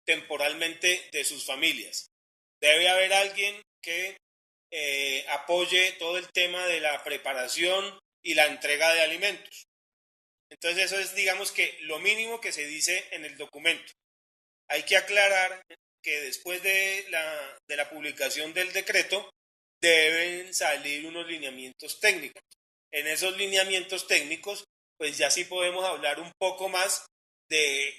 temporalmente de sus familias. Debe haber alguien que apoye todo el tema de la preparación y la entrega de alimentos. Entonces eso es, digamos, que lo mínimo que se dice en el documento. Hay que aclarar que después de la publicación del decreto deben salir unos lineamientos técnicos. En esos lineamientos técnicos, pues ya sí podemos hablar un poco más de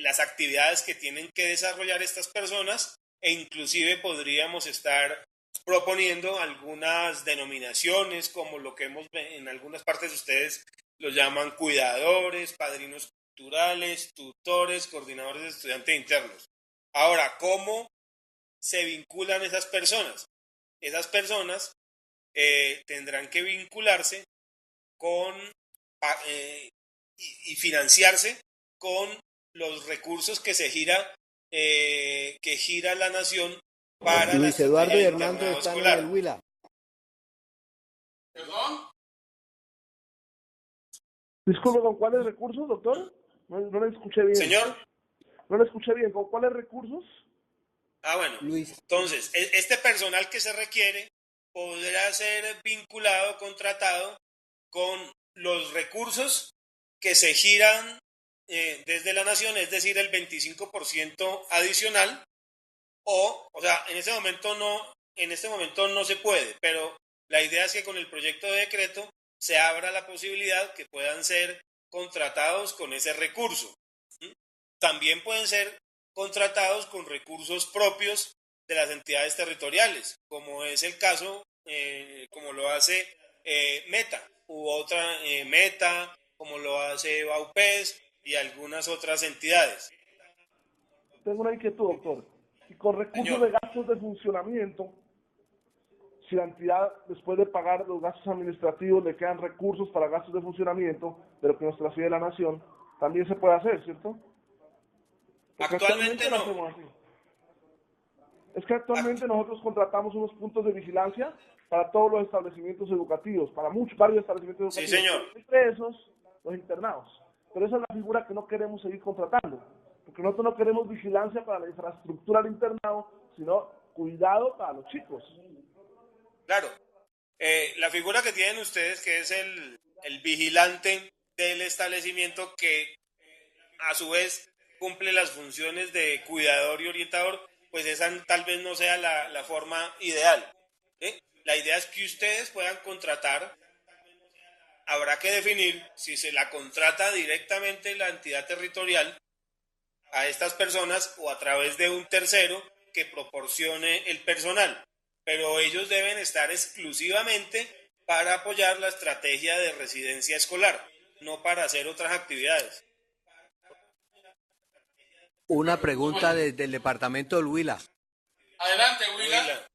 las actividades que tienen que desarrollar estas personas e inclusive podríamos estar proponiendo algunas denominaciones como lo que en algunas partes de ustedes lo llaman cuidadores, padrinos culturales, tutores, coordinadores de estudiantes internos. Ahora, ¿cómo se vinculan esas personas? Esas personas tendrán que vincularse con y financiarse con los recursos que gira la nación para
Luis
la
Eduardo y
del
Hernando
internado
están
escolar.
en el Huila.
¿Perdón?
Disculpe, ¿con cuáles recursos, doctor? No le escuché bien.
Señor.
No le escuché bien. ¿Con cuáles recursos?
Ah, bueno. Entonces, este personal que se requiere podrá ser vinculado, contratado con los recursos que se giran desde la nación, es decir, el 25% adicional, o sea, en este momento no se puede, pero la idea es que con el proyecto de decreto se abra la posibilidad que puedan ser contratados con ese recurso. También pueden ser contratados con recursos propios de las entidades territoriales, como es el caso, como lo hace Meta, u otra Meta, como lo hace Baupés y algunas otras entidades.
Tengo una inquietud, doctor. Y con recursos
Señor.
de gastos de funcionamiento, si la entidad, después de pagar los gastos administrativos, le quedan recursos para gastos de funcionamiento, pero que nos transfiere la nación, también se puede hacer, ¿cierto? Porque
Actualmente
lo
no.
hacemos así. Es que actualmente nosotros contratamos unos puntos de vigilancia para todos los establecimientos educativos, para varios establecimientos
Sí,
educativos.
señor.
Entre esos, los internados. Pero esa es la figura que no queremos seguir contratando, porque nosotros no queremos vigilancia para la infraestructura del internado, sino cuidado para los chicos.
Claro. La figura que tienen ustedes, que es el vigilante del establecimiento, que a su vez cumple las funciones de cuidador y orientador, pues esa tal vez no sea la forma ideal. La idea es que ustedes puedan contratar. Habrá que definir si se la contrata directamente la entidad territorial a estas personas o a través de un tercero que proporcione el personal. Pero ellos deben estar exclusivamente para apoyar la estrategia de residencia escolar, no para hacer otras actividades.
Una pregunta desde el departamento del Huila.
Adelante, Huila.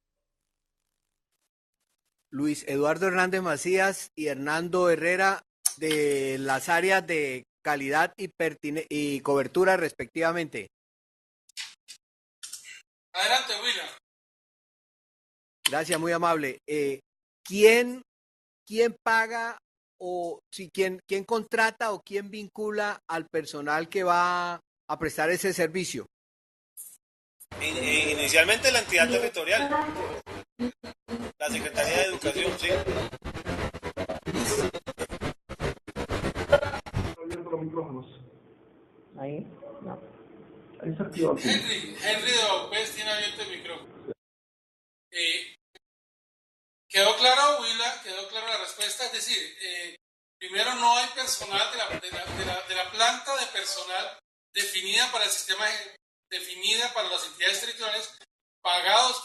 Luis Eduardo Hernández Macías y Hernando Herrera, de las áreas de calidad y cobertura respectivamente.
Adelante, Huila.
Gracias, muy amable. ¿Quién paga o si quién contrata o quién vincula al personal que va a prestar ese servicio?
Inicialmente la entidad territorial, la Secretaría de Educación, sí.
Abierto los micrófonos. Ahí, no. Ahí se activó.
Henry de Baupés tiene abierto el micrófono. ¿Quedó claro, Huila? ¿Quedó clara la respuesta? Es decir, primero no hay personal de la planta de personal definida para el sistema, definida para las entidades territoriales, pagados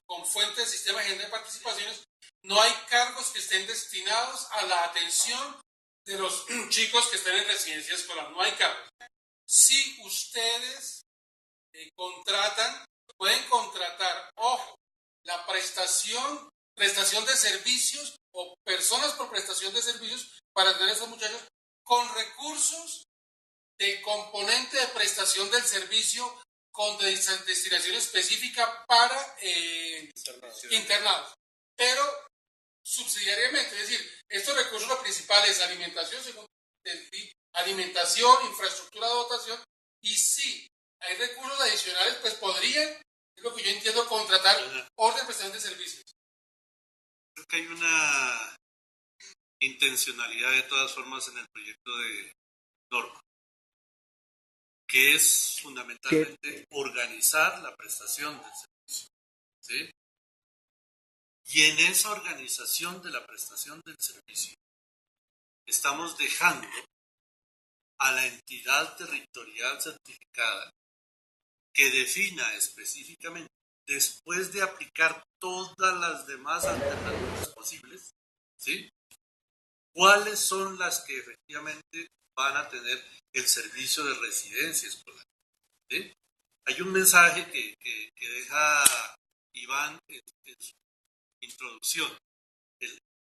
con fuentes del sistema general de participaciones. No hay cargos que estén destinados a la atención de los chicos que estén en residencia escolar. No hay cargos. Si ustedes contratan, pueden contratar, ojo, la prestación de servicios o personas por prestación de servicios para tener a estos muchachos con recursos de componente de prestación del servicio con destinación específica para internados. Pero subsidiariamente, es decir, estos recursos lo principal es alimentación, según alimentación, infraestructura de dotación, y si hay recursos adicionales, pues podrían, es lo que yo entiendo, contratar orden de prestación de servicios.
Creo que hay una intencionalidad de todas formas en el proyecto de norma, que es fundamentalmente organizar la prestación del servicio, ¿sí? Y en esa organización de la prestación del servicio estamos dejando a la entidad territorial certificada que defina específicamente, después de aplicar todas las demás alternativas posibles, ¿sí?, cuáles son las que efectivamente van a tener el servicio de residencia escolar, ¿sí? Hay un mensaje que deja Iván en su introducción.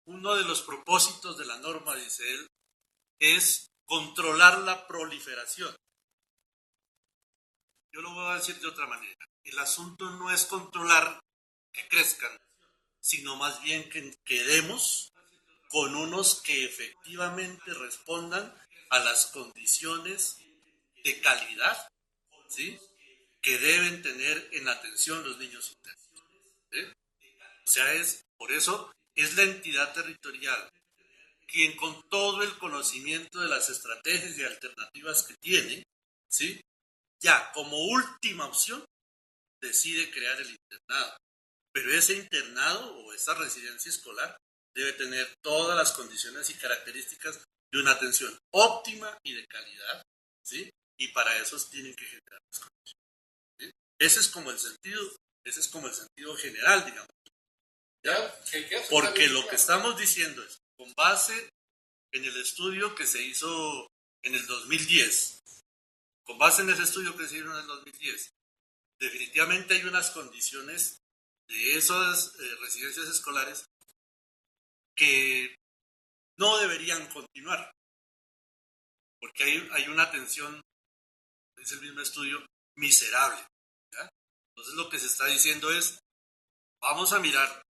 Uno de los propósitos de la norma, dice él, es controlar la proliferación. Yo lo voy a decir de otra manera. El asunto no es controlar que crezcan, sino más bien que quedemos con unos que efectivamente respondan a las condiciones de calidad, ¿sí?, que deben tener en atención los niños internos, ¿sí? O sea, por eso es la entidad territorial quien con todo el conocimiento de las estrategias y alternativas que tiene, ¿sí?, ya como última opción decide crear el internado. Pero ese internado o esa residencia escolar debe tener todas las condiciones y características de una atención óptima y de calidad, ¿sí? Y para eso tienen que generar las condiciones, ¿sí? Ese es como el sentido general, digamos. ¿Ya? Porque lo que estamos diciendo es, con base en el estudio que se hizo en el 2010, con base en ese estudio que se hizo en el 2010, definitivamente hay unas condiciones de esas residencias escolares que no deberían continuar, porque hay una atención, dice el mismo estudio, miserable, ¿ya? Entonces lo que se está diciendo es, vamos a mirar,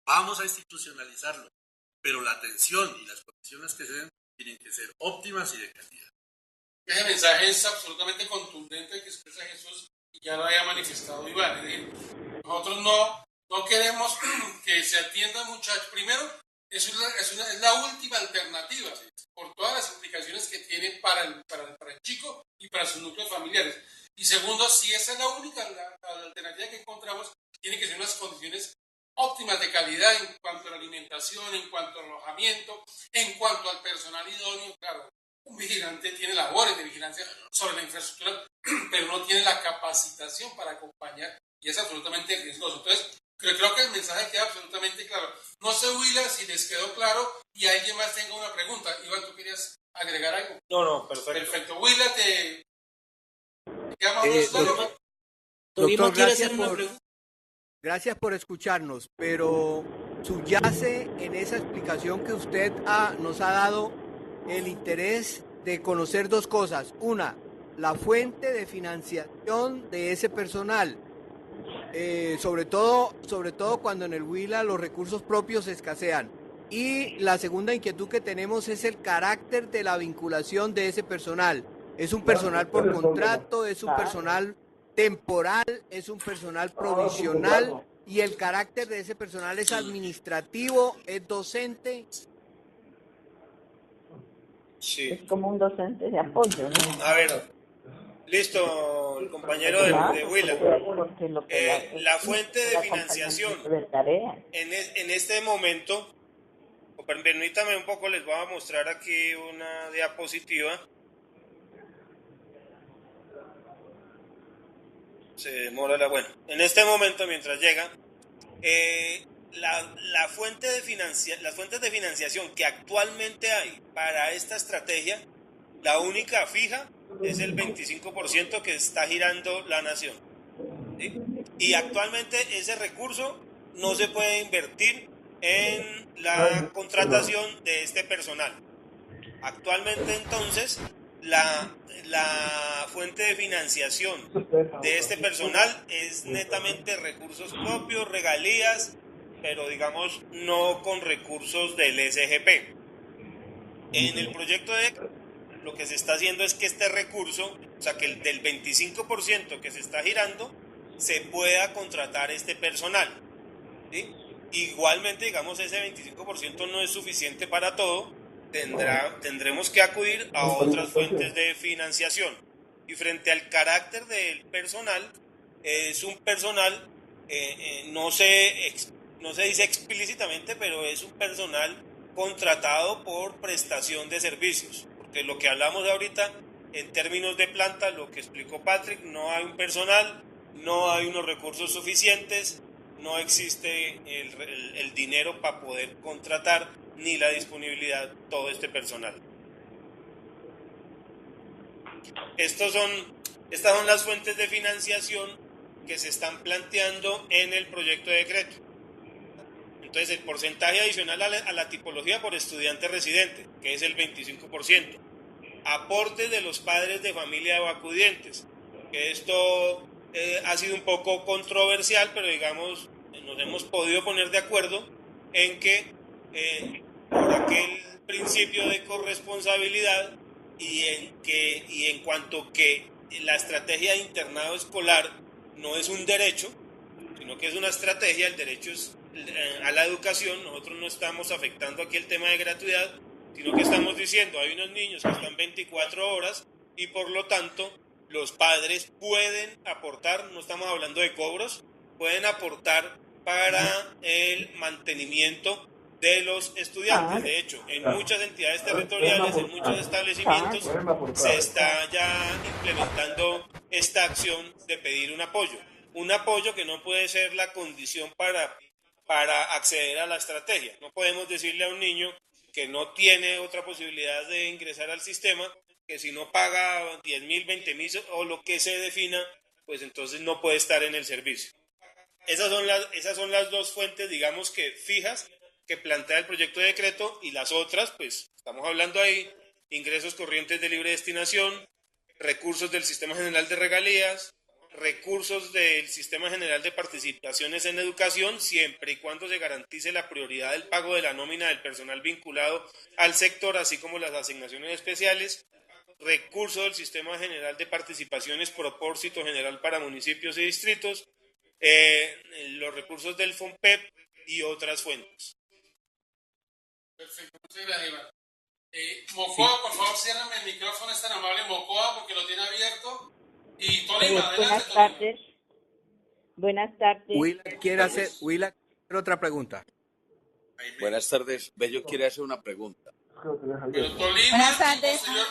vamos a institucionalizarlo, pero la atención y las condiciones que se den tienen que ser óptimas y de calidad.
Ese mensaje es absolutamente contundente que expresa Jesús y ya lo había manifestado Iván. Es decir, nosotros no queremos que se atienda muchachos. Primero, es la última alternativa, ¿sí?, por todas las implicaciones que tiene para el chico y para sus núcleos familiares. Y segundo, si esa es la única la alternativa que encontramos, tiene que ser unas condiciones óptimas de calidad en cuanto a la alimentación, en cuanto al alojamiento, en cuanto al personal idóneo. Claro, un vigilante tiene labores de vigilancia sobre la infraestructura, pero no tiene la capacitación para acompañar y es absolutamente riesgoso. Entonces, creo que el mensaje queda absolutamente claro. No sé, Willa, si les quedó claro y alguien más tenga una pregunta. Iván, ¿tú querías agregar algo?
No, perfecto.
Perfecto. Willa, ¿te queda más
doctor, gracias por escucharnos, pero subyace en esa explicación que usted nos ha dado el interés de conocer dos cosas. Una, la fuente de financiación de ese personal, sobre todo cuando en el Huila los recursos propios escasean. Y la segunda inquietud que tenemos es el carácter de la vinculación de ese personal. ¿Es un personal por contrato? ¿Es un personal temporal? ¿Es un personal provisional? ¿Y el carácter de ese personal es administrativo? ¿Es docente?
Sí.
Es como un docente de apoyo, ¿no?
A ver, listo, el compañero de Huila. La fuente de financiación en este momento, permítame un poco, les voy a mostrar aquí una diapositiva. Se demora bueno, en este momento, mientras llega, las fuentes de financiación que actualmente hay para esta estrategia, la única fija es el 25% que está girando la nación, ¿sí? Y actualmente ese recurso no se puede invertir en la contratación de este personal. Actualmente, entonces, la fuente de financiación de este personal es netamente recursos propios, regalías, pero digamos no con recursos del SGP. En el proyecto lo que se está haciendo es que este recurso, o sea que el del 25% que se está girando, se pueda contratar este personal, ¿sí? Igualmente, digamos, ese 25% no es suficiente para todo, tendremos que acudir a otras fuentes de financiación. Y frente al carácter del personal, es un personal, no se dice explícitamente, pero es un personal contratado por prestación de servicios, porque lo que hablamos ahorita en términos de planta, lo que explicó Patrick, no hay un personal, no hay unos recursos suficientes, no existe el dinero para poder contratar ni la disponibilidad de todo este personal. Estas son las fuentes de financiación que se están planteando en el proyecto de decreto. Entonces, el porcentaje adicional a la tipología por estudiante residente, que es el 25%. Aporte de los padres de familia o acudientes, que esto ha sido un poco controversial, pero digamos, nos hemos podido poner de acuerdo en que por aquel principio de corresponsabilidad y en cuanto que la estrategia de internado escolar no es un derecho, sino que es una estrategia, el derecho es a la educación, nosotros no estamos afectando aquí el tema de gratuidad, sino que estamos diciendo hay unos niños que están 24 horas y por lo tanto los padres pueden aportar, no estamos hablando de cobros, pueden aportar para el mantenimiento de los estudiantes. De hecho, en muchas entidades territoriales, en muchos establecimientos, se está ya implementando esta acción de pedir un apoyo que no puede ser la condición para acceder a la estrategia. No podemos decirle a un niño que no tiene otra posibilidad de ingresar al sistema, que si no paga 10.000, 20.000 o lo que se defina, pues entonces no puede estar en el servicio. Esas son las dos fuentes, digamos que fijas, que plantea el proyecto de decreto, y las otras, pues estamos hablando ahí, ingresos corrientes de libre destinación, recursos del Sistema General de Regalías, recursos del Sistema General de Participaciones en Educación, siempre y cuando se garantice la prioridad del pago de la nómina del personal vinculado al sector, así como las asignaciones especiales, recursos del Sistema General de Participaciones, propósito general para municipios y distritos, los recursos del FONPEP y otras fuentes.
Perfecto, muchas gracias, Iván. Mocoa, por favor, ciérrame el micrófono, es tan amable Mocoa, porque lo tiene abierto. Y Tolima, adelante.
Buenas tardes. Buenas tardes.
Willa quiere hacer otra pregunta.
Buenas tardes. Bello quiere hacer una pregunta.
Pero Tolima,
Buenas tardes.
señor,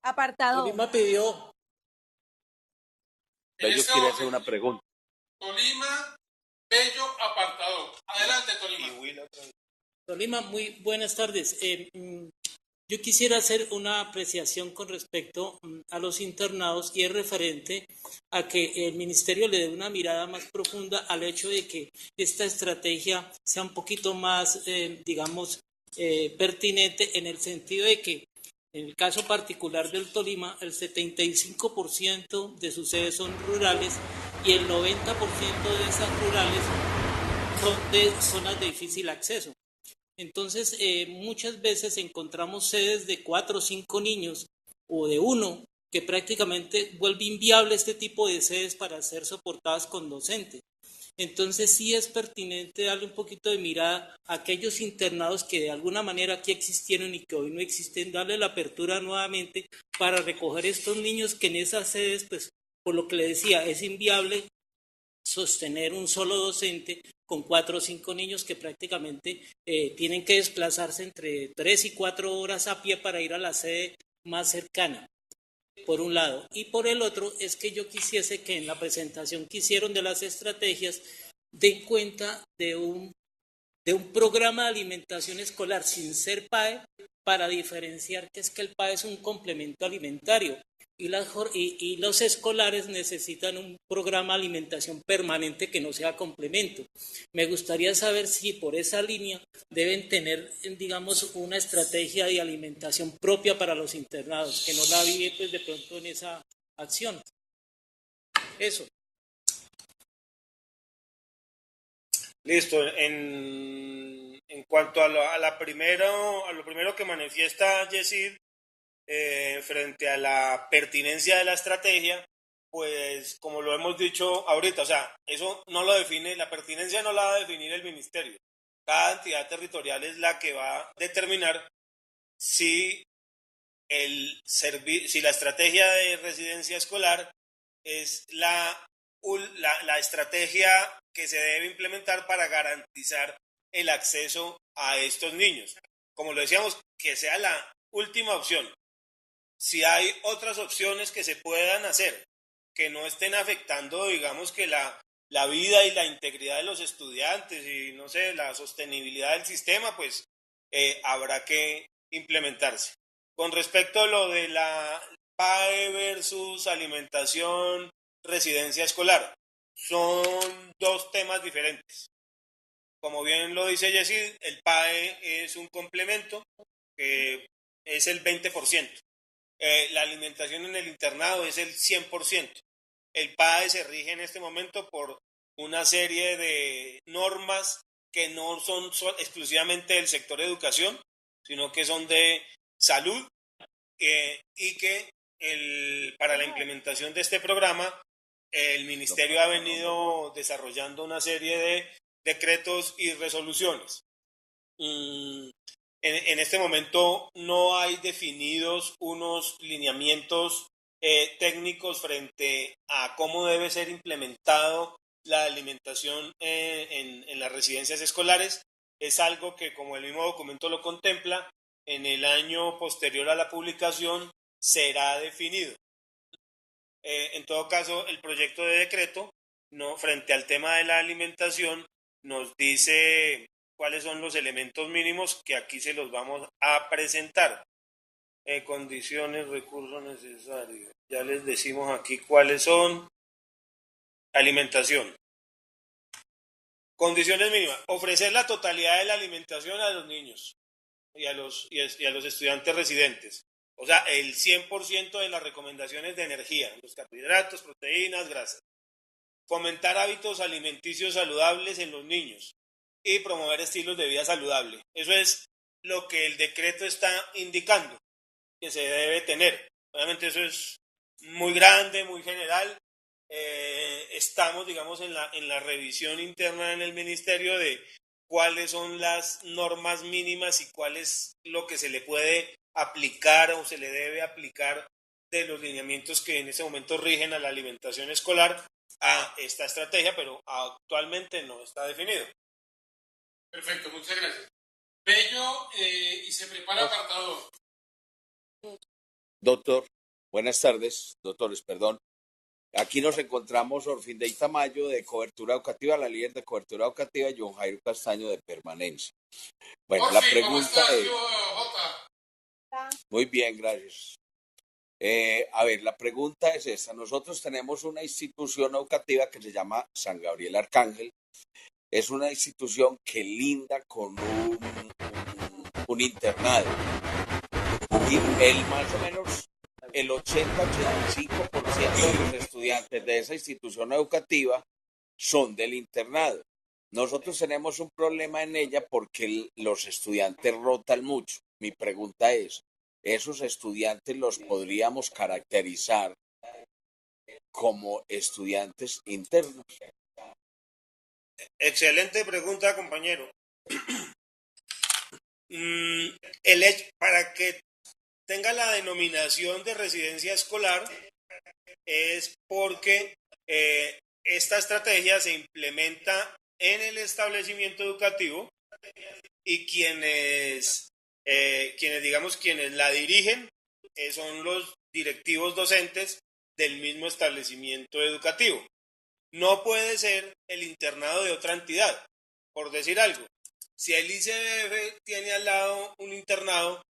Apartado.
Tolima pidió.
Bello quiere hacer una pregunta.
Tolima, Bello, apartado. Adelante, Tolima.
Tolima, muy buenas tardes. Yo quisiera hacer una apreciación con respecto a los internados y es referente a que el ministerio le dé una mirada más profunda al hecho de que esta estrategia sea un poquito más, pertinente en el sentido de que en el caso particular del Tolima, el 75% de sus sedes son rurales y el 90% de esas rurales son de zonas de difícil acceso. Entonces, muchas veces encontramos sedes de 4 o 5 niños o de 1 que prácticamente vuelve inviable este tipo de sedes para ser soportadas con docentes. Entonces, sí es pertinente darle un poquito de mirada a aquellos internados que de alguna manera aquí existieron y que hoy no existen, darle la apertura nuevamente para recoger estos niños que en esas sedes, pues, por lo que le decía, es inviable sostener un solo docente con 4 o 5 niños que prácticamente tienen que desplazarse entre 3 y 4 horas a pie para ir a la sede más cercana, por un lado. Y por el otro es que yo quisiese que en la presentación que hicieron de las estrategias den cuenta de un programa de alimentación escolar sin ser PAE, para diferenciar que es que el PAE es un complemento alimentario y los escolares necesitan un programa de alimentación permanente que no sea complemento. Me gustaría saber si por esa línea deben tener, digamos, una estrategia de alimentación propia para los internados, que no la vi pues de pronto en esa acción. Eso.
Listo. En cuanto a lo primero que manifiesta Yesid, frente a la pertinencia de la estrategia, pues como lo hemos dicho ahorita, o sea, eso no lo define, la pertinencia no la va a definir el ministerio. Cada entidad territorial es la que va a determinar si la estrategia de residencia escolar es la estrategia que se debe implementar para garantizar el acceso a estos niños. Como lo decíamos, que sea la última opción. Si hay otras opciones que se puedan hacer, que no estén afectando, digamos, que la vida y la integridad de los estudiantes y, no sé, la sostenibilidad del sistema, pues habrá que implementarse. Con respecto a lo de la PAE versus alimentación, residencia escolar, son dos temas diferentes. Como bien lo dice Yesid, el PAE es un complemento que es el 20%. La alimentación en el internado es el 100%. El PAE se rige en este momento por una serie de normas que no son exclusivamente del sector de educación, sino que son de salud y que para la implementación de este programa el ministerio ha venido desarrollando una serie de decretos y resoluciones. en este momento no hay definidos unos lineamientos técnicos frente a cómo debe ser implementado la alimentación en las residencias escolares. Es algo que, como el mismo documento lo contempla, en el año posterior a la publicación será definido. En todo caso, el proyecto de decreto, frente al tema de la alimentación, nos dice cuáles son los elementos mínimos que aquí se los vamos a presentar. Condiciones, recursos necesarios. Ya les decimos aquí cuáles son. Alimentación. Condiciones mínimas. Ofrecer la totalidad de la alimentación a los niños y a los estudiantes residentes. O sea, el 100% de las recomendaciones de energía, los carbohidratos, proteínas, grasas. Fomentar hábitos alimenticios saludables en los niños y promover estilos de vida saludable. Eso es lo que el decreto está indicando que se debe tener. Obviamente eso es muy grande, muy general. Estamos, digamos, en la revisión interna en el ministerio de cuáles son las normas mínimas y cuál es lo que se le puede aplicar o se le debe aplicar de los lineamientos que en ese momento rigen a la alimentación escolar a esta estrategia, pero actualmente no está definido.
Perfecto, muchas gracias. Bello, y se prepara apartador.
Doctor, buenas tardes, doctores, perdón. Aquí nos encontramos Orfindey Tamayo de cobertura educativa, la líder de cobertura educativa, y John Jairo Castaño de permanencia. Bueno, la pregunta es... Muy bien, gracias. A ver, la pregunta es esta. Nosotros tenemos una institución educativa que se llama San Gabriel Arcángel. Es una institución que linda con un internado. Y más o menos el 80-85% de los estudiantes de esa institución educativa son del internado. Nosotros tenemos un problema en ella porque los estudiantes rotan mucho. Mi pregunta es, ¿esos estudiantes los podríamos caracterizar como estudiantes internos?
Excelente pregunta, compañero. Para que tenga la denominación de residencia escolar es porque esta estrategia se implementa en el establecimiento educativo y quienes la dirigen son los directivos docentes del mismo establecimiento educativo. No puede ser el internado de otra entidad, por decir algo. Si el ICBF tiene al lado un internado,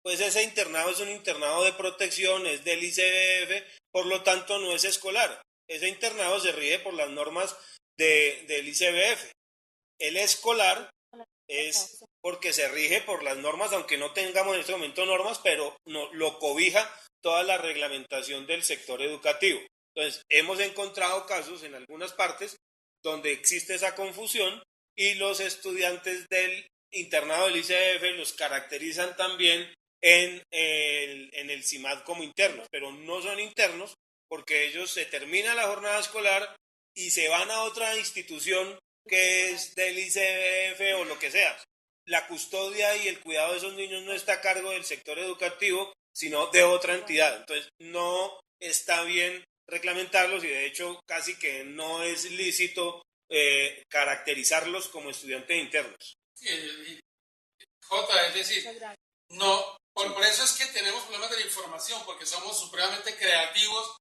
pues ese internado es un internado de protección, es del ICBF, por lo tanto no es escolar. Ese internado se rige por las normas del ICBF. El escolar es porque se rige por las normas, aunque no tengamos en este momento normas, pero lo cobija toda la reglamentación del sector educativo. Entonces, hemos encontrado casos en algunas partes donde existe esa confusión y los estudiantes del internado del ICBF los caracterizan también en el CIMAD como internos, pero no son internos porque ellos se termina la jornada escolar y se van a otra institución que es del ICBF o lo que sea. La custodia y el cuidado de esos niños no está a cargo del sector educativo, sino de otra entidad. Entonces, no está bien reglamentarlos y de hecho casi que no es lícito caracterizarlos como estudiantes internos.
Sí, J, es decir, no, por eso es que tenemos problemas de la información, porque somos supremamente creativos,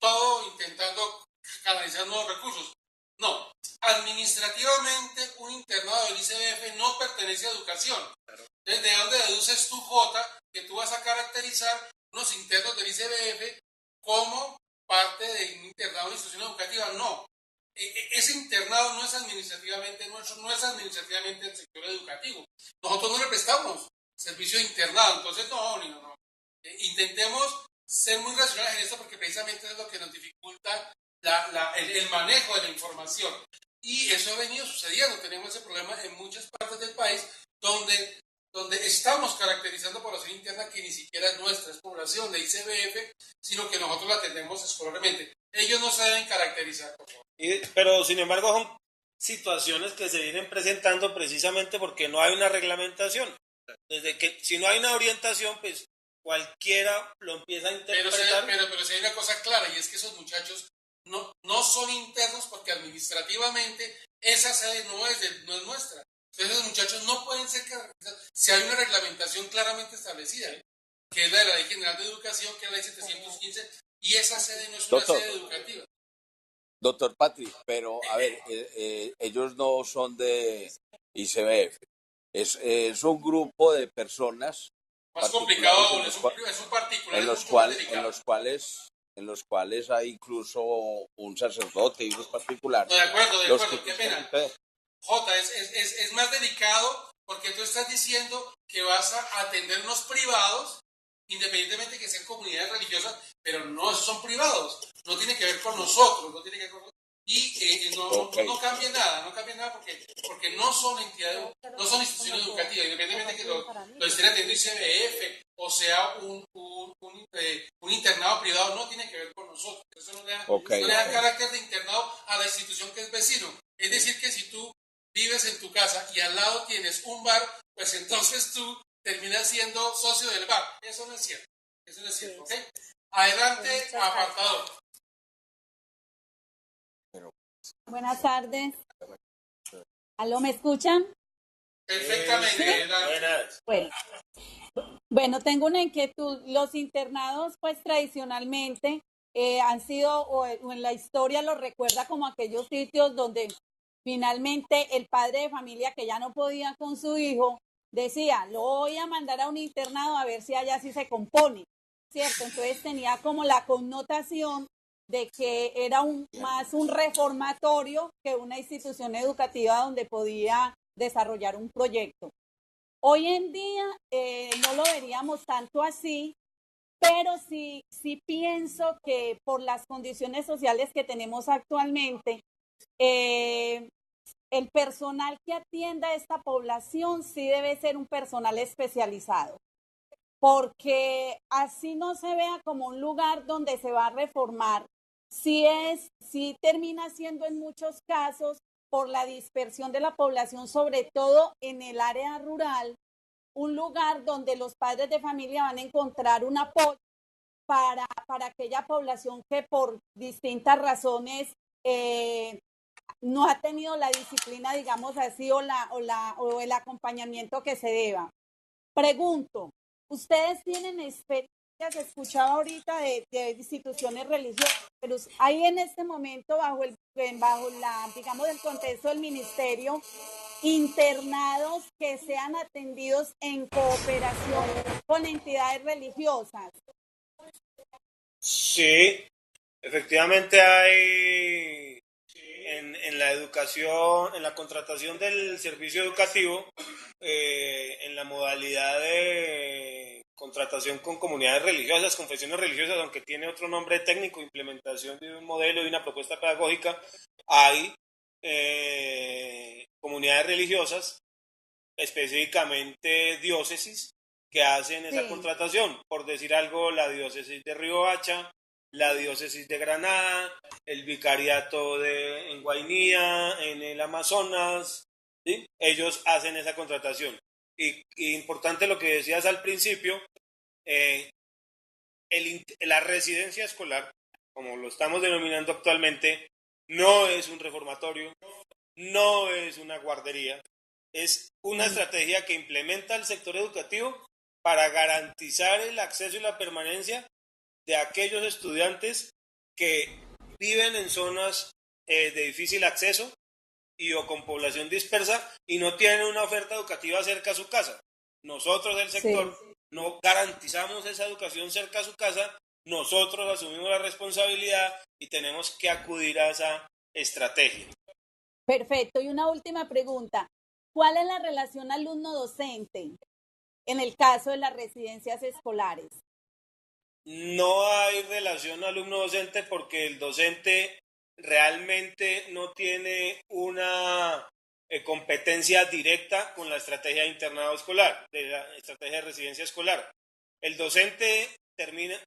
todo intentando canalizar nuevos recursos. No, administrativamente un internado del ICBF no pertenece a educación. Entonces, ¿de dónde deduces tú, J, que tú vas a caracterizar unos internos del ICBF como parte de un internado de una institución educativa? No. Ese internado no es administrativamente nuestro, no es administrativamente el sector educativo. Nosotros no le prestamos servicio de internado, entonces no. Intentemos ser muy racionales en esto porque precisamente es lo que nos dificulta el manejo de la información. Y eso ha venido sucediendo. Tenemos ese problema en muchas partes del país donde estamos caracterizando población interna que ni siquiera es nuestra, es población de ICBF, sino que nosotros la atendemos escolarmente. Ellos no se deben caracterizar, por favor.
Pero sin embargo son situaciones que se vienen presentando precisamente porque no hay una reglamentación. Desde que si no hay una orientación, pues cualquiera lo empieza a interpretar.
Pero si hay una cosa clara, y es que esos muchachos no son internos porque administrativamente esa sede no es nuestra. Entonces esos muchachos no pueden ser caracterizados. Si hay una reglamentación claramente establecida, que es la de la Ley General de Educación, que es la Ley 715, y esa sede no es una sede educativa.
Doctor Patrick, pero a ver, ellos no son de ICBF. Es un grupo de personas
más complicado, es un particular
en los cuales hay incluso un sacerdote y unos particulares.
No, de acuerdo, qué pena. Jota, es más delicado porque tú estás diciendo que vas a atender unos privados, independientemente que sean comunidades religiosas, pero no, esos son privados, no tiene que ver con nosotros, y no cambia nada porque no son entidades, no son instituciones educativas, independientemente que lo estén atendiendo ICBF o sea un internado privado, no tiene que ver con nosotros. Eso no le da carácter de internado a la institución que es vecino. Es decir, que si tú vives en tu casa y al lado tienes un bar, pues entonces tú terminas siendo socio del bar. Eso no es cierto. ¿Ok? Adelante, apartador.
Buenas tardes. ¿Aló, me escuchan?
Perfectamente.
¿Sí? Bueno, tengo una inquietud. Los internados, pues tradicionalmente han sido, o en la historia los recuerda como aquellos sitios donde finalmente el padre de familia que ya no podía con su hijo decía, lo voy a mandar a un internado a ver si allá sí se compone, ¿cierto? Entonces tenía como la connotación de que era más un reformatorio que una institución educativa donde podía desarrollar un proyecto. Hoy en día no lo veríamos tanto así, pero sí pienso que por las condiciones sociales que tenemos actualmente, el personal que atienda a esta población sí debe ser un personal especializado, porque así no se vea como un lugar donde se va a reformar. Sí termina siendo en muchos casos, por la dispersión de la población, sobre todo en el área rural, un lugar donde los padres de familia van a encontrar un apoyo para aquella población que por distintas razones no ha tenido la disciplina, digamos así, o el acompañamiento que se deba. Pregunto, ¿ustedes tienen experiencia? Se escuchaba ahorita de instituciones religiosas, pero hay en este momento bajo digamos, el contexto del ministerio, internados que sean atendidos en cooperación con entidades religiosas.
Sí, efectivamente hay en la educación, en la contratación del servicio educativo, en la modalidad de contratación con comunidades religiosas, confesiones religiosas, aunque tiene otro nombre técnico, implementación de un modelo y una propuesta pedagógica, hay comunidades religiosas, específicamente diócesis, que hacen esa contratación. Por decir algo, la diócesis de Riohacha, la diócesis de Granada, el vicariato en Guainía, en el Amazonas, ¿sí? Ellos hacen esa contratación. Y importante lo que decías al principio, la residencia escolar, como lo estamos denominando actualmente, no es un reformatorio, no es una guardería, es una estrategia que implementa el sector educativo para garantizar el acceso y la permanencia de aquellos estudiantes que viven en zonas de difícil acceso o con población dispersa y no tienen una oferta educativa cerca a su casa. Nosotros del sector no garantizamos esa educación cerca a su casa, nosotros asumimos la responsabilidad y tenemos que acudir a esa estrategia.
Perfecto. Y una última pregunta. ¿Cuál es la relación alumno-docente en el caso de las residencias escolares?
No hay relación alumno-docente porque el docente realmente no tiene una competencia directa con la estrategia de internado escolar, de la estrategia de residencia escolar. El docente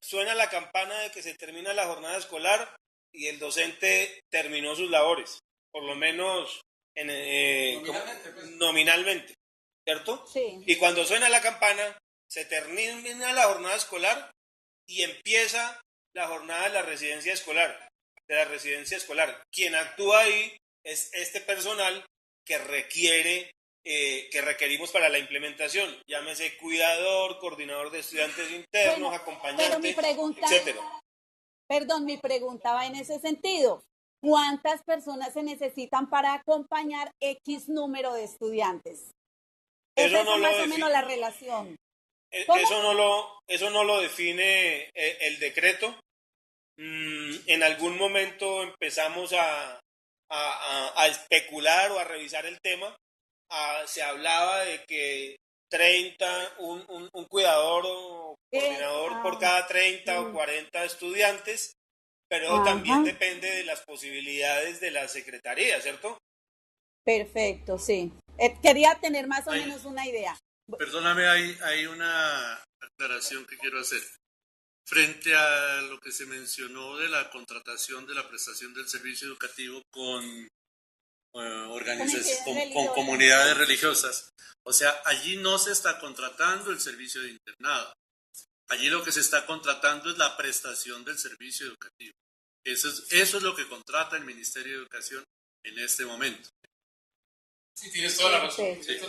suena la campana de que se termina la jornada escolar y el docente terminó sus labores, por lo menos nominalmente. ¿cierto?
Sí.
Y cuando suena la campana, se termina la jornada escolar y empieza la jornada de la residencia escolar. Quien actúa ahí es este personal que requerimos para la implementación, llámese cuidador, coordinador de estudiantes internos,
Pero
acompañante,
mi pregunta,
etcétera.
mi pregunta va en ese sentido. ¿Cuántas personas se necesitan para acompañar X número de estudiantes? Esa es más o menos la relación.
Eso no lo define el decreto. En algún momento empezamos a especular o a revisar el tema. Se hablaba de que 30, un cuidador o coordinador por cada 30 o 40 estudiantes, pero también depende de las posibilidades de la secretaría, ¿cierto?
Perfecto, sí. Quería tener más o menos una idea.
Perdóname, hay una aclaración que quiero hacer. Frente a lo que se mencionó de la contratación de la prestación del servicio educativo con con comunidades religiosas. O sea, allí no se está contratando el servicio de internado. Allí lo que se está contratando es la prestación del servicio educativo. Eso es lo que contrata el Ministerio de Educación en este momento.
Sí, tienes toda la razón. Sí.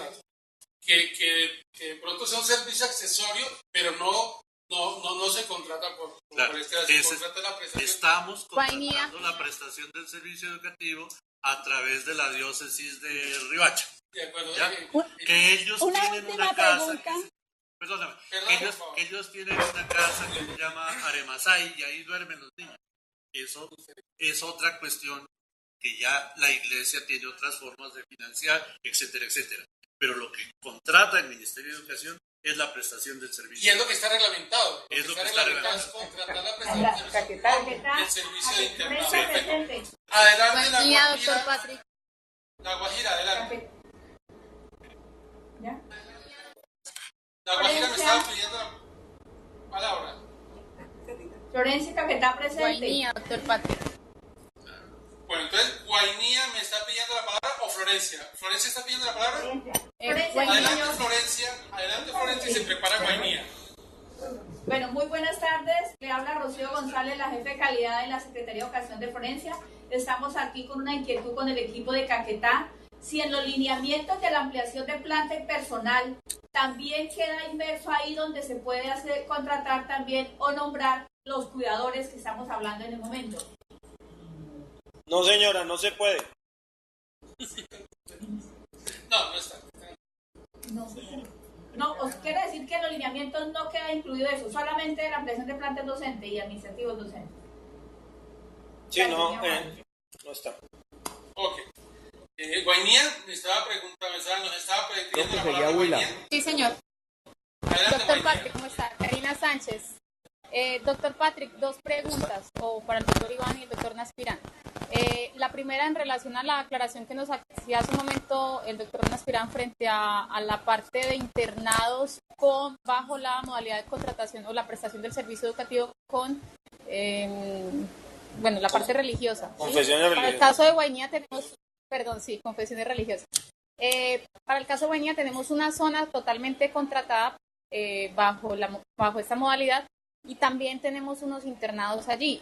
Que de pronto sea un servicio accesorio, pero no se contrata por este, se contrata la prestación.
Estamos contratando la prestación del servicio educativo a través de la diócesis de Riohacha.
De acuerdo.
Que ellos tienen una casa. Perdóname. Ellos tienen una casa que se llama Aremasay y ahí duermen los niños. Eso es otra cuestión que ya la iglesia tiene otras formas de financiar, etcétera, etcétera. Pero lo que contrata el Ministerio de Educación es la prestación del servicio.
Y es lo que está reglamentado.
Es lo que está reglamentado.
Es contratar la prestación del servicio de internado. Perfecto. Adelante, la Guajira.
Doctor Patrick.
La Guajira, adelante. La Guajira me estaba pidiendo la palabra.
Florencia Caquetá presente.
Guainía, doctor Patrick.
Bueno, entonces, Guainía me está pidiendo la palabra o Florencia. ¿Florencia está pidiendo la palabra? Adelante Florencia y se prepara Guainía.
Bueno, muy buenas tardes. Le habla Rocío González, la jefe de calidad de la Secretaría de Educación de Florencia. Estamos aquí con una inquietud con el equipo de Caquetá. Si en los lineamientos de la ampliación de planta y personal también queda inmerso ahí donde se puede contratar también o nombrar los cuidadores que estamos hablando en el momento.
No, señora, no se puede.
No está.
No, os quiere decir que en los lineamientos no queda incluido eso, solamente la ampliación de plantas docente y administrativos docentes.
Sí, no está.
Ok. Guainía nos estaba pidiendo la palabra. Guainía.
Sí, señor.
Adelante,
doctor Patrick, ¿cómo está? Karina Sánchez. Doctor Patrick, dos preguntas, o para el doctor Iván y el doctor Naspirán. La primera en relación a la aclaración que nos hacía hace un momento el doctor Naspirán frente a la parte de internados bajo la modalidad de contratación o la prestación del servicio educativo con la parte religiosa.
Confesiones religiosas.
Para el caso de Guainía tenemos, confesiones religiosas. Para el caso de Guainía tenemos una zona totalmente contratada bajo esta modalidad y también tenemos unos internados allí.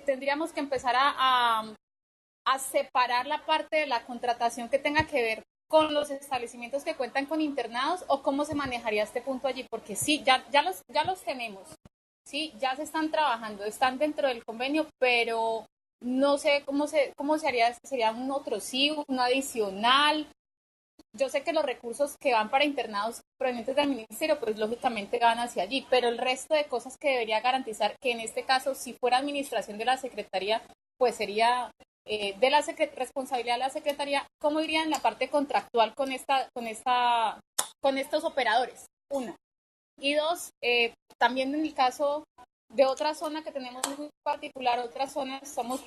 Tendríamos que empezar a separar la parte de la contratación que tenga que ver con los establecimientos que cuentan con internados, o cómo se manejaría este punto allí, porque sí, ya los tenemos, sí, ya se están trabajando, están dentro del convenio, pero no sé cómo se haría, sería un otro sí, un adicional. Yo sé que los recursos que van para internados provenientes del ministerio, pues lógicamente van hacia allí, pero el resto de cosas que debería garantizar, que en este caso, si fuera administración de la Secretaría, pues sería de la responsabilidad de la Secretaría. ¿Cómo iría en la parte contractual con estos operadores? Una. Y dos, también en el caso de otra zona que tenemos muy particular, otras zonas, somos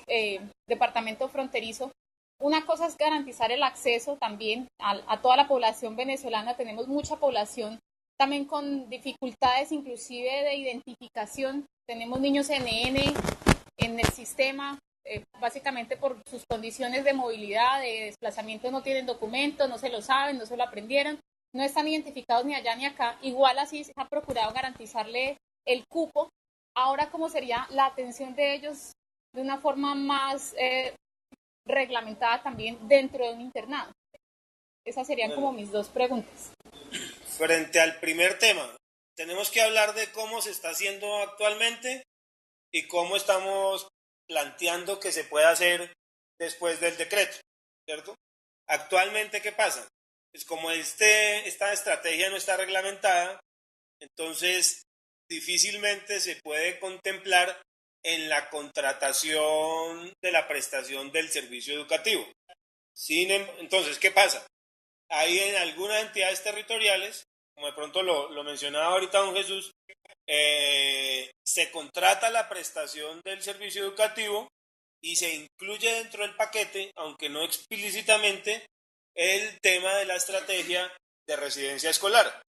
departamento fronterizo. Una cosa es garantizar el acceso también a toda la población venezolana. Tenemos mucha población también con dificultades inclusive de identificación. Tenemos niños NN en el sistema, básicamente por sus condiciones de movilidad, de desplazamiento, no tienen documentos, no se lo saben, no se lo aprendieron. no están identificados ni allá ni acá, igual así se ha procurado garantizarle el cupo. Ahora, ¿cómo sería la atención de ellos de una forma más reglamentada también dentro de un internado? Esas serían como mis dos preguntas.
Frente al primer tema, tenemos que hablar de cómo se está haciendo actualmente y cómo estamos planteando que se pueda hacer después del decreto, ¿cierto? Actualmente, ¿qué pasa? Pues como esta estrategia no está reglamentada, entonces difícilmente se puede contemplar en la contratación de la prestación del servicio educativo. Entonces, ¿qué pasa? Hay en algunas entidades territoriales, como de pronto lo mencionaba ahorita don Jesús, se contrata la prestación del servicio educativo y se incluye dentro del paquete, aunque no explícitamente, el tema de la estrategia de residencia escolar.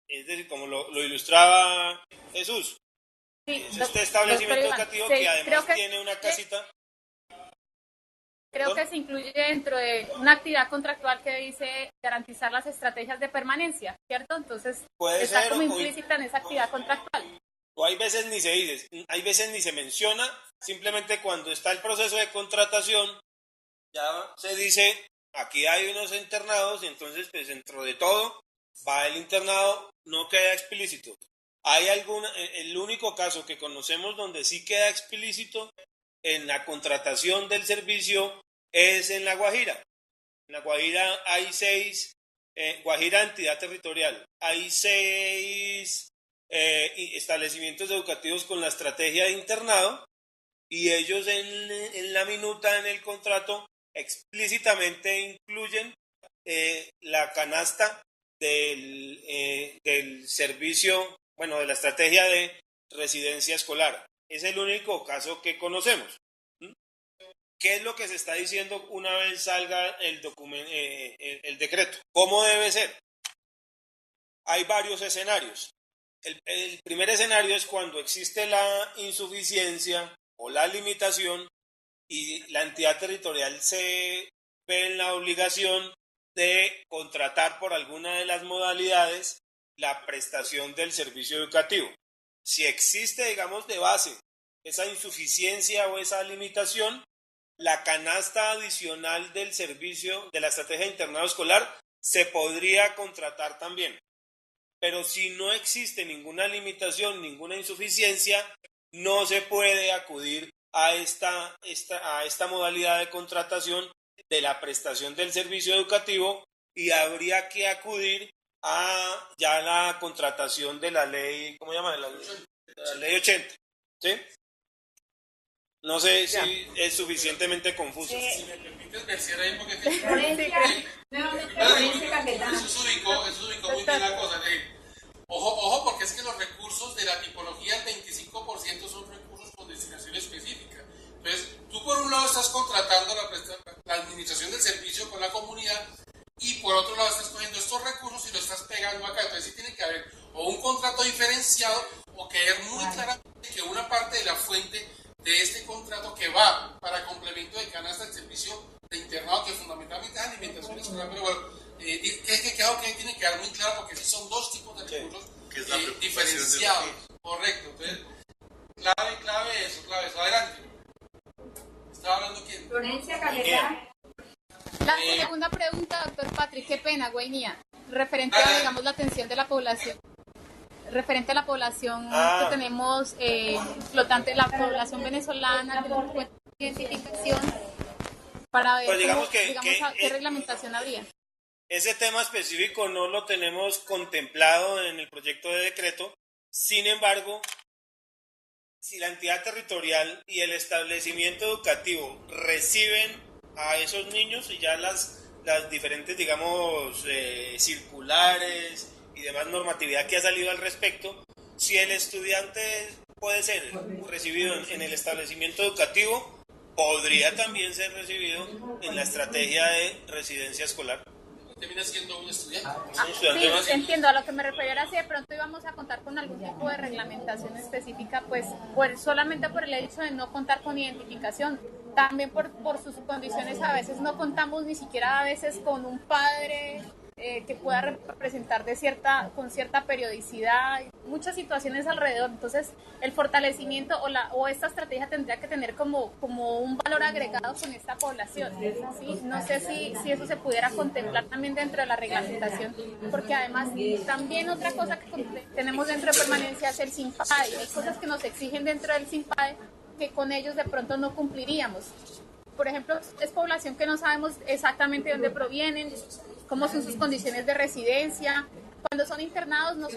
Es decir, como lo ilustraba Jesús.
Sí,
es este establecimiento educativo que además
que
tiene una casita.
Creo que se incluye dentro de una actividad contractual que dice garantizar las estrategias de permanencia, ¿cierto? Entonces, está como implícita en esa actividad contractual.
O hay veces ni se dice, hay veces ni se menciona, simplemente cuando está el proceso de contratación, ya se dice, aquí hay unos internados, y entonces, pues dentro de todo, va el internado, no queda explícito. El único caso que conocemos donde sí queda explícito en la contratación del servicio es en La Guajira. En La Guajira hay 6, Guajira entidad territorial, hay 6 establecimientos educativos con la estrategia de internado y ellos en la minuta, en el contrato, explícitamente incluyen la canasta del servicio, bueno, de la estrategia de residencia escolar. Es el único caso que conocemos. ¿Qué es lo que se está diciendo una vez salga el decreto? ¿Cómo debe ser? Hay varios escenarios. El primer escenario es cuando existe la insuficiencia o la limitación y la entidad territorial se ve en la obligación de contratar por alguna de las modalidades la prestación del servicio educativo. Si existe, digamos, de base esa insuficiencia o esa limitación, la canasta adicional del servicio de la estrategia de internado escolar se podría contratar también. Pero si no existe ninguna limitación, ninguna insuficiencia, no se puede acudir a esta modalidad de contratación de la prestación del servicio educativo y habría que acudir a ya la contratación de la ley, ¿cómo se llama? La ley 80, ¿sí? No sé si es suficientemente confuso.
Si me permites versear ahí porque eso se ubicó muy bien la cosa. Ojo, porque es que los recursos de la tipología, el 25% son recursos con destinación específica. Entonces, tú por un lado estás contratando la administración del servicio con la comunidad y por otro lado estás cogiendo estos recursos y los estás pegando acá. Entonces, sí tiene que haber o un contrato diferenciado o que es muy claramente que una parte de la fuente de este contrato que va para complemento de canasta del servicio de internado, que fundamentalmente es alimentación escolar, pero bueno, que tiene que quedar muy claro porque sí son dos tipos de recursos diferenciados. Correcto. Entonces, clave eso. Adelante. ¿Estaba hablando quién?
Florencia Caquetá.
La segunda pregunta, doctor Patrick, qué pena, Guainía, referente a, digamos, la atención de la población. Referente a la población que tenemos flotante, la población venezolana, tenemos identificación para ver
pues
qué reglamentación habría.
Ese tema específico no lo tenemos contemplado en el proyecto de decreto. Sin embargo, si la entidad territorial y el establecimiento educativo reciben a esos niños y ya las diferentes, digamos, circulares y demás normatividad que ha salido al respecto, si el estudiante puede ser recibido en el establecimiento educativo, podría también ser recibido en la estrategia de residencia escolar.
Termina siendo un estudiante.
Sí, entiendo. A lo que me refería era si de pronto íbamos a contar con algún tipo de reglamentación específica, pues solamente por el hecho de no contar con identificación. También por sus condiciones a veces no contamos ni siquiera a veces con un padre que pueda representar con cierta periodicidad, muchas situaciones alrededor. Entonces, el fortalecimiento o esta estrategia tendría que tener como un valor agregado con esta población, ¿sí? No sé si eso se pudiera contemplar también dentro de la reglamentación, porque además también otra cosa que tenemos dentro de permanencia es el SINPADE. Hay cosas que nos exigen dentro del SINPADE que con ellos de pronto no cumpliríamos. Por ejemplo, es población que no sabemos exactamente de dónde provienen, cómo son sus condiciones de residencia. Cuando son internados nos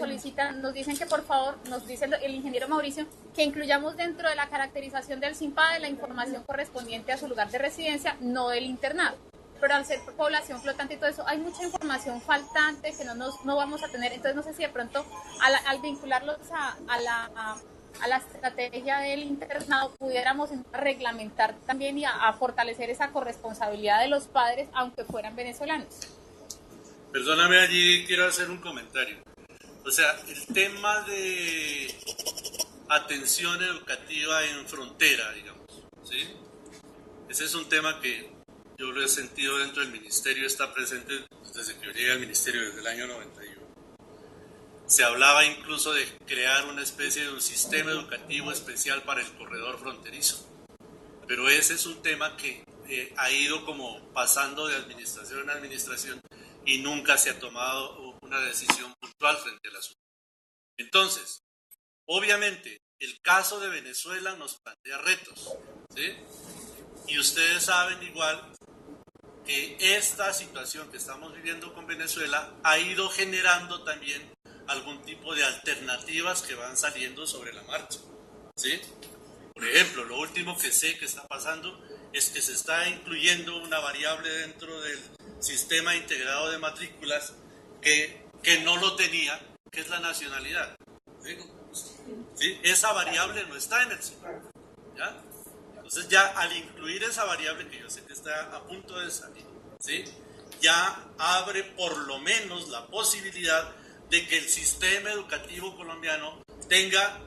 dicen que por favor, nos dice el ingeniero Mauricio, que incluyamos dentro de la caracterización del SINPADE la información correspondiente a su lugar de residencia, no del internado. Pero al ser población flotante y todo eso, hay mucha información faltante que no vamos a tener. Entonces no sé si de pronto al vincularlos a la estrategia del internado pudiéramos reglamentar también y a fortalecer esa corresponsabilidad de los padres, aunque fueran venezolanos.
Perdóname, allí quiero hacer un comentario. O sea, el tema de atención educativa en frontera, digamos, ¿sí? Ese es un tema que yo lo he sentido dentro del ministerio, está presente desde que yo llegué al ministerio, desde el año 91. Se hablaba incluso de crear una especie de un sistema educativo especial para el corredor fronterizo. Pero ese es un tema que ha ido como pasando de administración en administración y nunca se ha tomado una decisión puntual frente al asunto. Entonces, obviamente, el caso de Venezuela nos plantea retos, ¿sí? Y ustedes saben igual que esta situación que estamos viviendo con Venezuela ha ido generando también algún tipo de alternativas que van saliendo sobre la marcha, ¿sí? Por ejemplo, lo último que sé que está pasando es que se está incluyendo una variable dentro del sistema integrado de matrículas que no lo tenía, que es la nacionalidad, ¿sí? ¿Sí? Esa variable no está en el sistema, ¿ya? Entonces ya al incluir esa variable, que yo sé que está a punto de salir, ¿sí? Ya abre por lo menos la posibilidad de que el sistema educativo colombiano tenga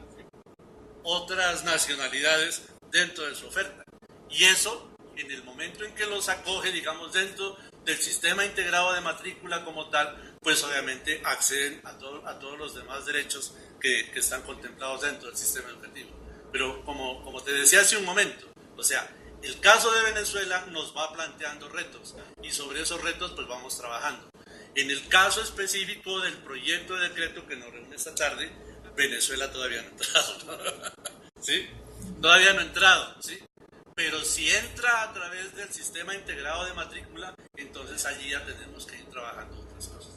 otras nacionalidades dentro de su oferta. Y eso, en el momento en que los acoge, digamos, dentro del sistema integrado de matrícula como tal, pues obviamente acceden a todos los demás derechos que están contemplados dentro del sistema educativo. Pero como te decía hace un momento, o sea, el caso de Venezuela nos va planteando retos y sobre esos retos pues vamos trabajando. En el caso específico del proyecto de decreto que nos reúne esta tarde, Venezuela todavía no ha entrado, ¿sí? Todavía no ha entrado, ¿sí? Pero si entra a través del sistema integrado de matrícula, entonces allí ya tenemos que ir trabajando otras cosas.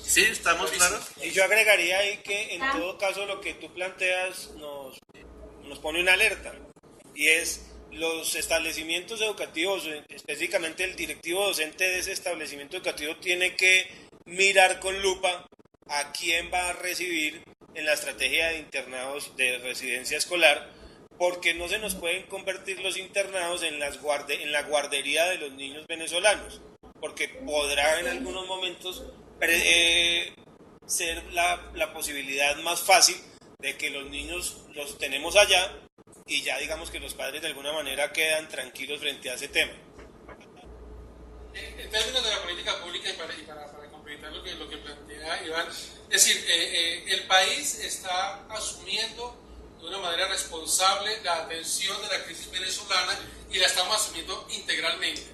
¿Sí? ¿Estamos claros?
Y yo agregaría ahí que en todo caso lo que tú planteas nos pone una alerta, y es los establecimientos educativos, específicamente el directivo docente de ese establecimiento educativo tiene que mirar con lupa a quién va a recibir en la estrategia de internados de residencia escolar, porque no se nos pueden convertir los internados en la guardería de los niños venezolanos, porque podrá en algunos momentos ser la posibilidad más fácil de que los niños los tenemos allá y ya digamos que los padres de alguna manera quedan tranquilos frente a ese tema.
En términos de la política pública y para complementar lo que plantea Iván, es decir, el país está asumiendo de una manera responsable la atención de la crisis venezolana y la estamos asumiendo integralmente.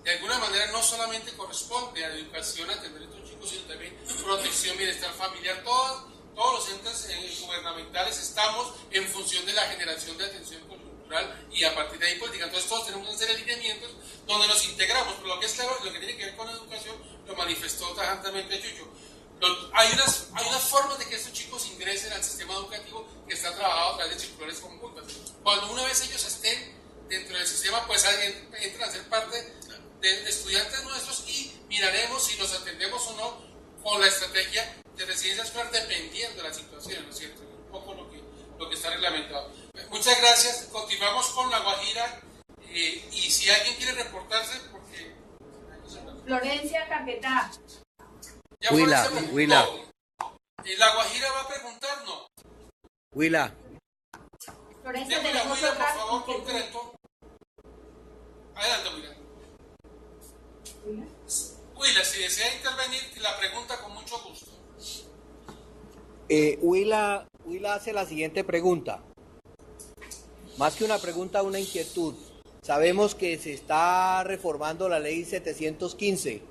De alguna manera no solamente corresponde a la educación atender a estos chicos, sino también protección, bienestar familiar, todos los entes gubernamentales estamos en función de la generación de atención coyuntural y a partir de ahí política. Entonces todos tenemos una serie de lineamientos donde nos integramos, pero lo que es claro, lo que tiene que ver con educación lo manifestó tajantemente Chucho. Hay unas formas de que estos chicos ingresen al sistema educativo que está trabajado a través de circulares conjuntas. Cuando una vez ellos estén dentro del sistema, pues entran a ser parte de estudiantes nuestros y miraremos si los atendemos o no con la estrategia de residencia escolar dependiendo de la situación, ¿no es cierto? Un poco lo que está reglamentado. Muchas gracias. Continuamos con La Guajira y si alguien quiere reportarse, porque...
Florencia Caquetá.
Huila.
La Guajira va a preguntar, ¿no?
Huila.
Florencia,
Huila, por favor, concreto. Adelante, Huila. Huila, sí, desea intervenir, la pregunta con mucho gusto.
Huila hace la siguiente pregunta. Más que una pregunta, una inquietud. Sabemos que se está reformando la ley 715.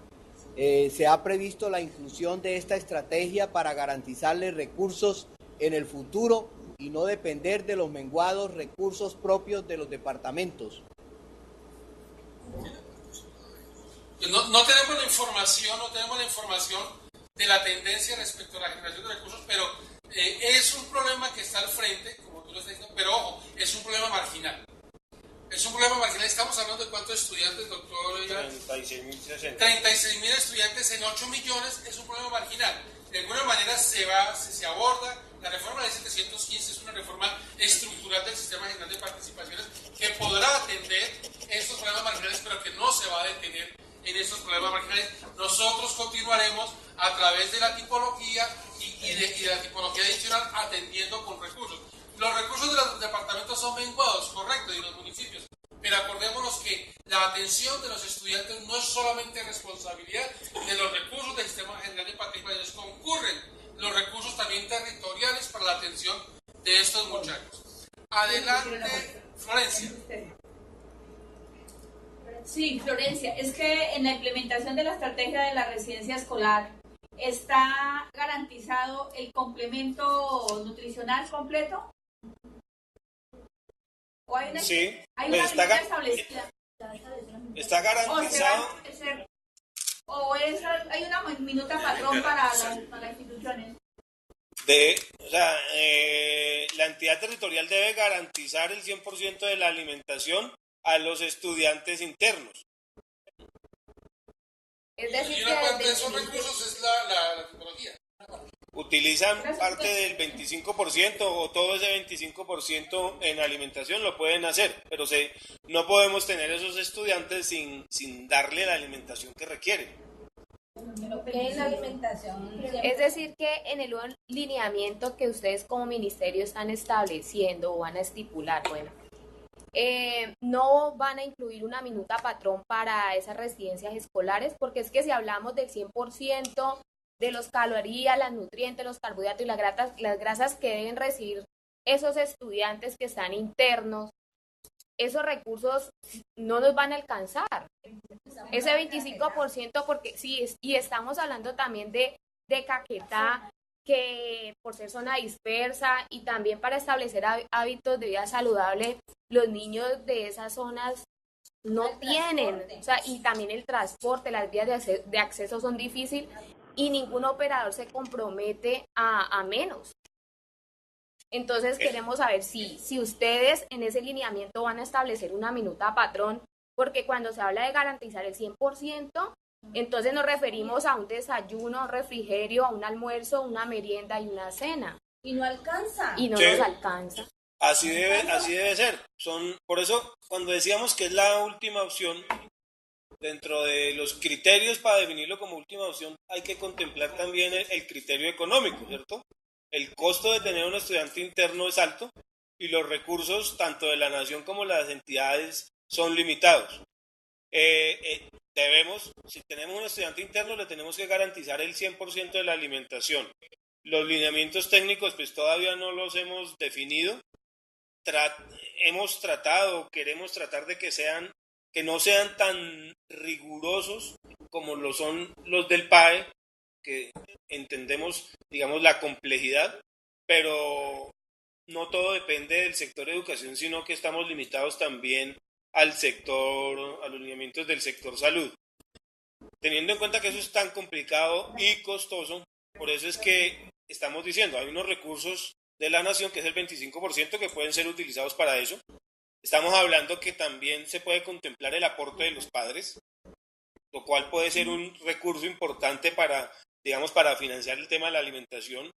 Se ha previsto la inclusión de esta estrategia para garantizarle recursos en el futuro y no depender de los menguados recursos propios de los departamentos.
No tenemos la información de la tendencia respecto a la generación de recursos, pero es un problema que está al frente, como tú lo estás diciendo, pero ojo, es un problema marginal. Es un problema marginal. Estamos hablando de cuántos estudiantes, doctor.
36.060.
36.000 estudiantes en 8 millones es un problema marginal. De alguna manera se aborda. La reforma de 715 es una reforma estructural del Sistema General de Participaciones que podrá atender estos problemas marginales, pero que no se va a detener en estos problemas marginales. Nosotros continuaremos a través de la tipología y de la tipología adicional atendiendo con recursos. Los recursos de los departamentos son menguados, correcto, y los municipios, pero acordémonos que la atención de los estudiantes no es solamente responsabilidad de los recursos del Sistema General de Participaciones, concurren los recursos también territoriales para la atención de estos muchachos. Adelante, Florencia.
Sí, Florencia, es que en la implementación de la estrategia de la residencia escolar está garantizado el complemento nutricional completo. ¿O hay una,
sí,
hay
pues
una medida establecida?
Está garantizado.
Hay una minuta patrón para las instituciones.
La entidad territorial debe garantizar el 100% de la alimentación a los estudiantes internos.
Es decir,
y una parte de esos recursos es la tipología.
Utilizan parte del 25% o todo ese 25% en alimentación, lo pueden hacer, pero no podemos tener esos estudiantes sin darle la alimentación que requieren.
¿Qué es la alimentación? Es decir, que en el lineamiento que ustedes como ministerio están estableciendo o van a estipular, bueno, no van a incluir una minuta patrón para esas residencias escolares, porque es que si hablamos del 100% de las calorías, las nutrientes, los carbohidratos y las grasas que deben recibir esos estudiantes que están internos, esos recursos no nos van a alcanzar. Ese 25%, porque sí, y estamos hablando también de Caquetá, que por ser zona dispersa y también para establecer hábitos de vida saludable, los niños de esas zonas no tienen, o sea, y también el transporte, las vías de acceso son difíciles y ningún operador se compromete a menos. Entonces queremos saber si ustedes en ese lineamiento van a establecer una minuta patrón, porque cuando se habla de garantizar el 100%, entonces nos referimos a un desayuno, un refrigerio, a un almuerzo, una merienda y una cena. Y no alcanza.
Sí.
Nos alcanza.
Así debe ser. Por eso, cuando decíamos que es la última opción, dentro de los criterios para definirlo como última opción, hay que contemplar también el criterio económico, ¿cierto? El costo de tener un estudiante interno es alto y los recursos, tanto de la nación como las entidades, son limitados. Si tenemos un estudiante interno, le tenemos que garantizar el 100% de la alimentación. Los lineamientos técnicos, pues todavía no los hemos definido. Queremos tratar de que no sean tan rigurosos como lo son los del PAE, que entendemos, digamos, la complejidad, pero no todo depende del sector de educación, sino que estamos limitados también a los lineamientos del sector salud. Teniendo en cuenta que eso es tan complicado y costoso, por eso es que estamos diciendo, hay unos recursos de la nación, que es el 25%, que pueden ser utilizados para eso. Estamos hablando que también se puede contemplar el aporte de los padres, lo cual puede ser un recurso importante para financiar el tema de la alimentación.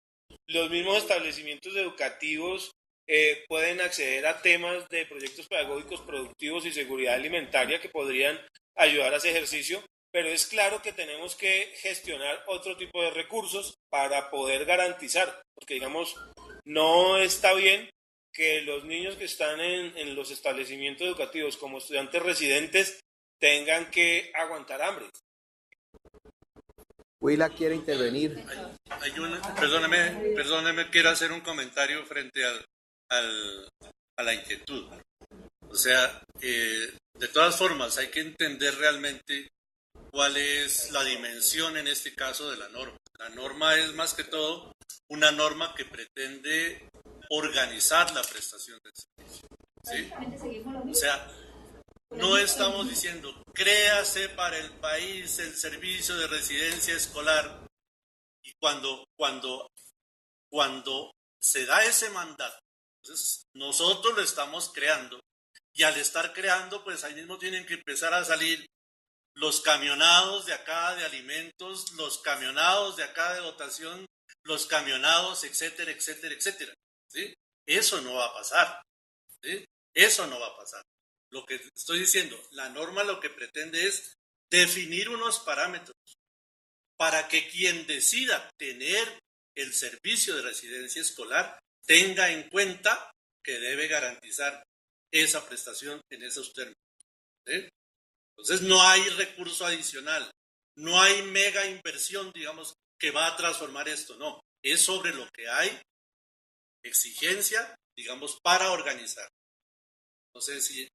Los mismos establecimientos educativos pueden acceder a temas de proyectos pedagógicos productivos y seguridad alimentaria que podrían ayudar a ese ejercicio, pero es claro que tenemos que gestionar otro tipo de recursos para poder garantizar, porque digamos, no está bien que los niños que están en los establecimientos educativos como estudiantes residentes tengan que aguantar hambre.
Huila quiere intervenir.
Perdóneme, quiero hacer un comentario frente a la inquietud. O sea, de todas formas, hay que entender realmente cuál es la dimensión en este caso de la norma. La norma es más que todo una norma que pretende organizar la prestación del servicio, ¿sí? O sea, no estamos diciendo créase para el país el servicio de residencia escolar y cuando se da ese mandato, entonces nosotros lo estamos creando y al estar creando pues ahí mismo tienen que empezar a salir los camionados de acá de alimentos, los camionados de acá de dotación, los camionados, etcétera, etcétera, etcétera, ¿sí? Eso no va a pasar, ¿sí? Eso no va a pasar. Lo que estoy diciendo, la norma lo que pretende es definir unos parámetros para que quien decida tener el servicio de residencia escolar tenga en cuenta que debe garantizar esa prestación en esos términos, ¿sí? Entonces no hay recurso adicional, no hay mega inversión, digamos, que va a transformar esto, no. Es sobre lo que hay exigencia, digamos, para organizar. No sé si...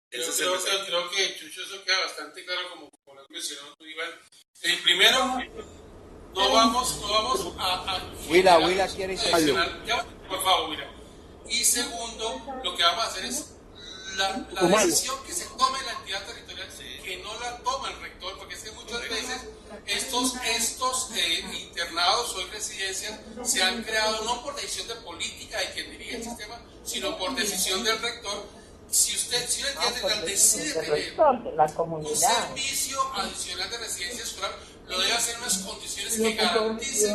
Creo que, Chucho, eso queda bastante claro, como lo mencionó tú, Iván. Primero, no vamos a
Huila quiere
intervenir. Por favor, Huila. Y segundo, lo que vamos a hacer es la decisión que se tome la entidad territorial, que no la toma el rector, porque es que muchas veces estos internados o residencias se han creado no por decisión de política de quien dirige el sistema, sino por decisión del rector. Si la entidad territorial decide tener un servicio adicional de residencia escolar, lo debe hacer en unas condiciones que garanticen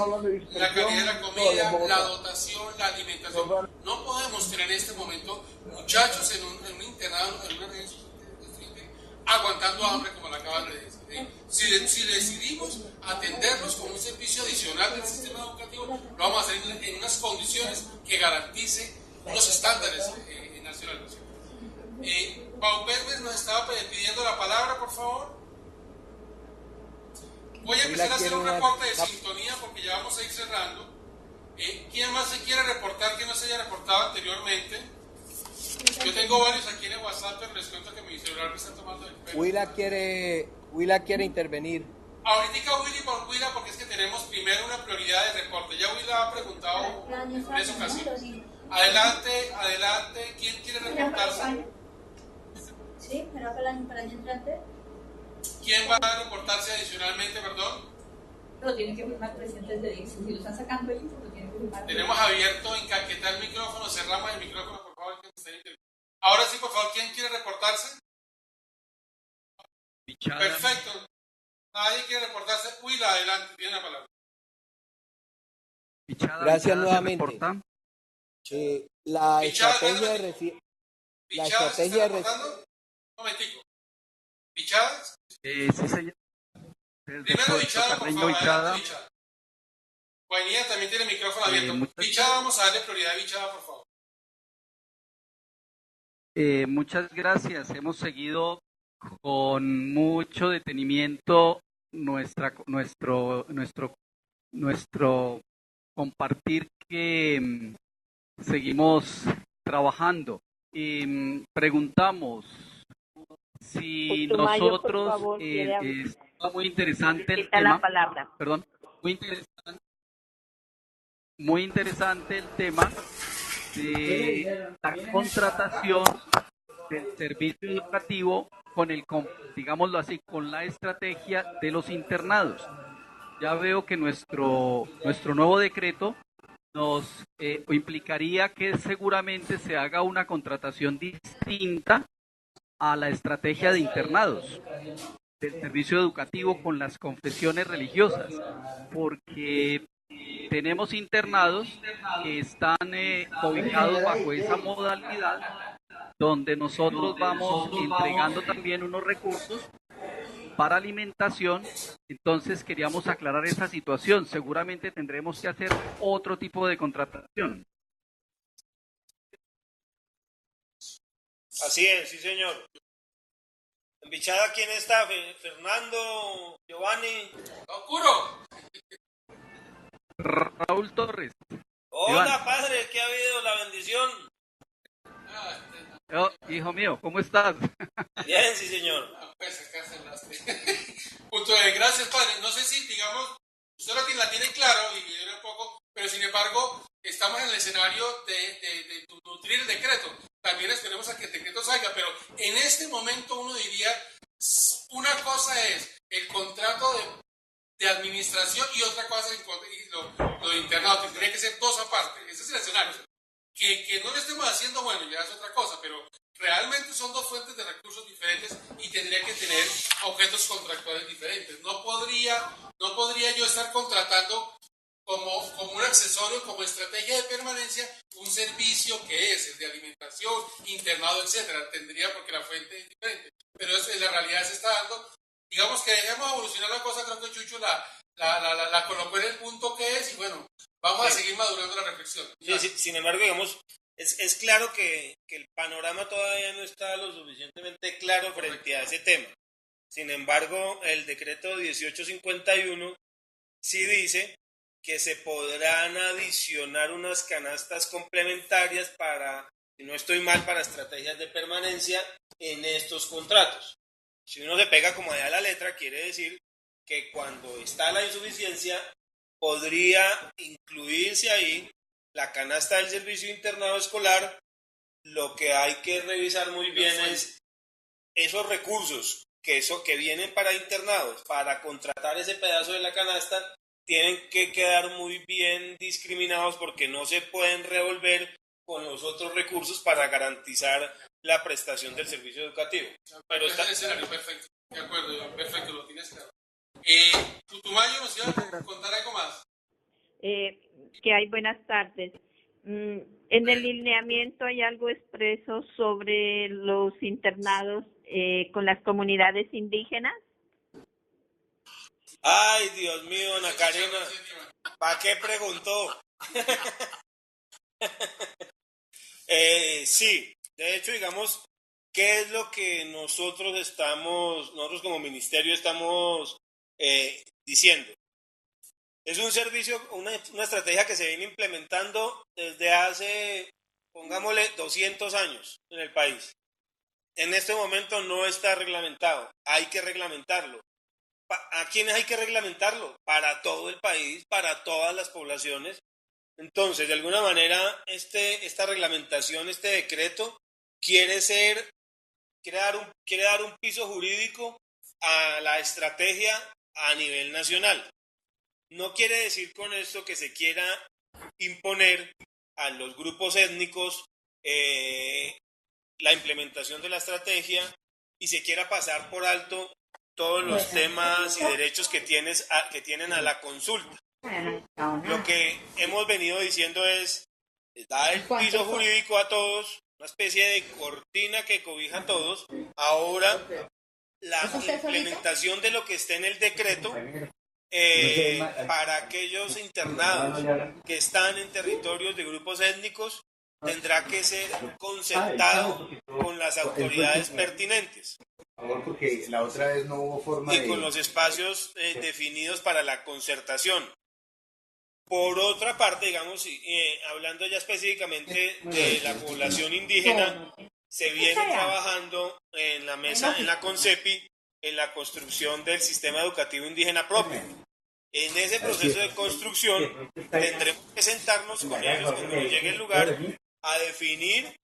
la calidad de la comida, la dotación, la alimentación. No podemos tener en este momento muchachos en un internado, en una residencia aguantando hambre, como lo acaban de decir. Si decidimos atenderlos como un servicio adicional del sistema educativo, lo vamos a hacer en unas condiciones que garanticen unos estándares nacionales. Pau Pérez nos estaba pidiendo la palabra, por favor. Voy a empezar a hacer un reporte de sintonía porque ya vamos a ir cerrando. ¿Quién más se quiere reportar que no se haya reportado anteriormente? Yo tengo varios aquí en el WhatsApp, pero les cuento que mi celular me está tomando el pelo.
Huila quiere intervenir.
Ahorita Willy por Huila, porque es que tenemos primero una prioridad de reporte. Ya Huila ha preguntado en esa ocasión. Adelante, ¿quién quiere reportarse?
Sí, pero para el año entrante.
¿Quién va a reportarse adicionalmente, perdón?
Lo tienen que firmar presidentes de DICS. Si lo están sacando ellos, lo tienen que firmar.
Tenemos abierto en Caquetá el micrófono, cerramos el micrófono, por favor. Ahora sí, por favor, ¿quién quiere reportarse?
Pichada.
Perfecto. Nadie quiere reportarse. Huila, adelante, tiene la palabra.
Pichada,
Gracias nuevamente. La
Pichada,
estrategia de
reportando. Un momentico. ¿Pichadas?
Sí, señor.
Primero Pichada, por favor. Adelante, Pichada. Guainía también tiene el micrófono abierto. Pichada, vamos a darle prioridad a Pichada, por favor.
Muchas gracias. Hemos seguido con mucho detenimiento nuestro compartir que seguimos trabajando. Preguntamos si nosotros está muy interesante el tema. Perdón, muy interesante el tema de la contratación del servicio educativo digámoslo así, con la estrategia de los internados. Ya veo que nuestro nuevo decreto nos implicaría que seguramente se haga una contratación distinta a la estrategia de internados del servicio educativo con las confesiones religiosas, porque tenemos internados que están cobijados bajo esa modalidad, donde nosotros vamos entregando también unos recursos para alimentación. Entonces queríamos aclarar esa situación. Seguramente tendremos que hacer otro tipo de contratación.
Así es, sí señor. Bichada, ¿quién está? Fernando, Giovanni.
¡Oscuro!
Raúl Torres.
Hola,
Iván.
padre, ¿qué ha habido? La bendición.
Oh, hijo mío, ¿cómo estás?
Bien, sí, señor.
Pues acá cerraste. Punto de gracias, padre. No sé si, digamos, usted la tiene claro y viene un poco, pero sin embargo, estamos en el escenario de nutrir el decreto. También esperemos a que el decreto salga, pero en este momento uno diría, una cosa es el contrato de administración y otra cosa es lo de internado. Tendría que ser dos aparte. Ese es el escenario. Que no lo estemos haciendo, bueno, ya es otra cosa, pero realmente son dos fuentes de recursos diferentes y tendría que tener objetos contractuales diferentes. No podría yo estar contratando como un accesorio, como estrategia de permanencia, un servicio que es el de alimentación, internado, etcétera. Tendría, porque la fuente es diferente. Pero eso, en la realidad se está dando. Digamos que dejemos evolucionar la cosa, creo que Chucho la colocó en el punto que es y bueno, vamos a seguir madurando la reflexión.
Sí, sin embargo, digamos, es claro que el panorama todavía no está lo suficientemente claro frente a ese tema. Sin embargo, el decreto 1851 sí dice que se podrán adicionar unas canastas complementarias para, si no estoy mal, para estrategias de permanencia en estos contratos. Si uno se pega como allá a la letra, quiere decir que cuando está la insuficiencia, podría incluirse ahí la canasta del servicio de internado escolar. Lo que hay que revisar muy bien es esos recursos que vienen para internados, para contratar ese pedazo de la canasta, tienen que quedar muy bien discriminados porque no se pueden revolver con los otros recursos para garantizar la prestación del servicio educativo. Pero
está... Perfecto, de acuerdo, perfecto, lo tienes claro. Putumayo, ¿nos iba a contar algo más?
Que hay, buenas tardes. En el lineamiento hay algo expreso sobre los internados con las comunidades indígenas.
Ay, Dios mío, Ana Karina, ¿para qué preguntó? Sí, de hecho, digamos, ¿qué es lo que nosotros como ministerio estamos diciendo? Es un servicio, una estrategia que se viene implementando desde hace, pongámosle, 200 años en el país. En este momento no está reglamentado, hay que reglamentarlo. ¿A quiénes hay que reglamentarlo? Para todo el país, para todas las poblaciones. Entonces, de alguna manera, esta reglamentación, este decreto, quiere dar un piso jurídico a la estrategia a nivel nacional. No quiere decir con esto que se quiera imponer a los grupos étnicos la implementación de la estrategia y se quiera pasar por alto todos los temas y derechos que tienen a la consulta. Lo que hemos venido diciendo es dar el piso jurídico a todos, una especie de cortina que cobija a todos. Ahora, la implementación de lo que esté en el decreto para aquellos internados que están en territorios de grupos étnicos tendrá que ser concertado con las autoridades pertinentes.
Porque la otra vez no hubo forma
y con los espacios definidos para la concertación. Por otra parte, digamos, hablando ya específicamente de la población indígena, se viene trabajando en la mesa, en la CONCEPI, en la construcción del sistema educativo indígena propio. En ese proceso de construcción tendremos que sentarnos con ellos cuando nos llegue el lugar a definir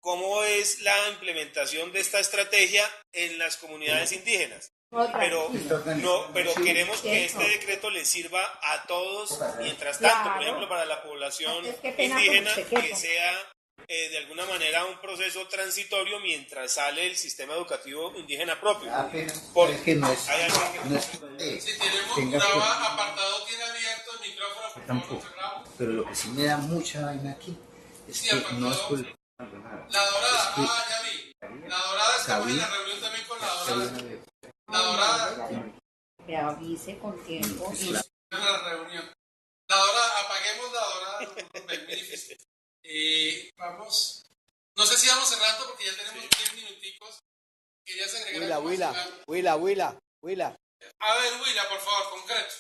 cómo es la implementación de esta estrategia en las comunidades indígenas. Pero queremos que este decreto les sirva a todos, mientras tanto, por ejemplo, para la población indígena, que sea de alguna manera un proceso transitorio mientras sale el sistema educativo indígena propio.
Porque no es,
si tenemos apartado, tiene abierto el micrófono,
tampoco. Pero lo que sí me da mucha vaina aquí es que no es culpa.
La Dorada, ya vi. La Dorada, estamos en la reunión también con la Dorada. La Dorada.
Que avise con tiempo.
La reunión. La Dorada, apaguemos la Dorada. Es muy difícil. Vamos. No sé si vamos cerrando porque ya tenemos 10 minuticos. ¿Querías agregar algo más, Iván?
Huila.
A ver, Willa, por favor, concreto.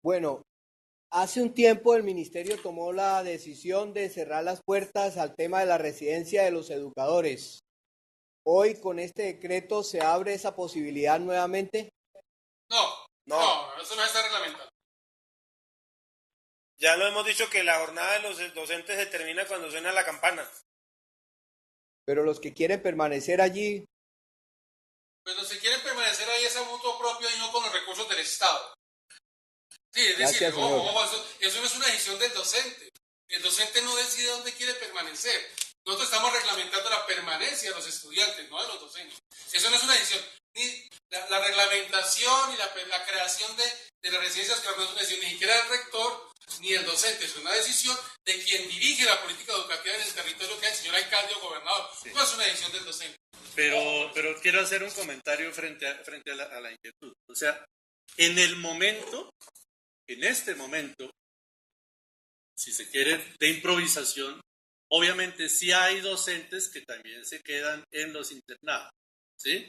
Bueno, hace un tiempo el ministerio tomó la decisión de cerrar las puertas al tema de la residencia de los educadores. Hoy con este decreto se abre esa posibilidad nuevamente.
No, eso no está reglamentado.
Ya lo hemos dicho que la jornada de los docentes se termina cuando suena la campana.
Pero los que quieren permanecer allí.
Pues los que quieren permanecer ahí es a mutuo propio y no con los recursos del Estado. Sí, es decir,
Gracias, señor.
eso no es una decisión del docente. El docente no decide dónde quiere permanecer. Nosotros estamos reglamentando la permanencia de los estudiantes, no de los docentes. Eso no es una decisión. Ni la reglamentación y la creación de las residencias escolares no es una decisión ni siquiera del rector ni del docente. Es una decisión de quien dirige la política educativa en el territorio, que es el señor alcalde o gobernador. Sí. No es una decisión del docente.
Pero quiero hacer un comentario frente a la inquietud. O sea, en este momento, si se quiere, de improvisación, obviamente sí hay docentes que también se quedan en los internados, ¿sí?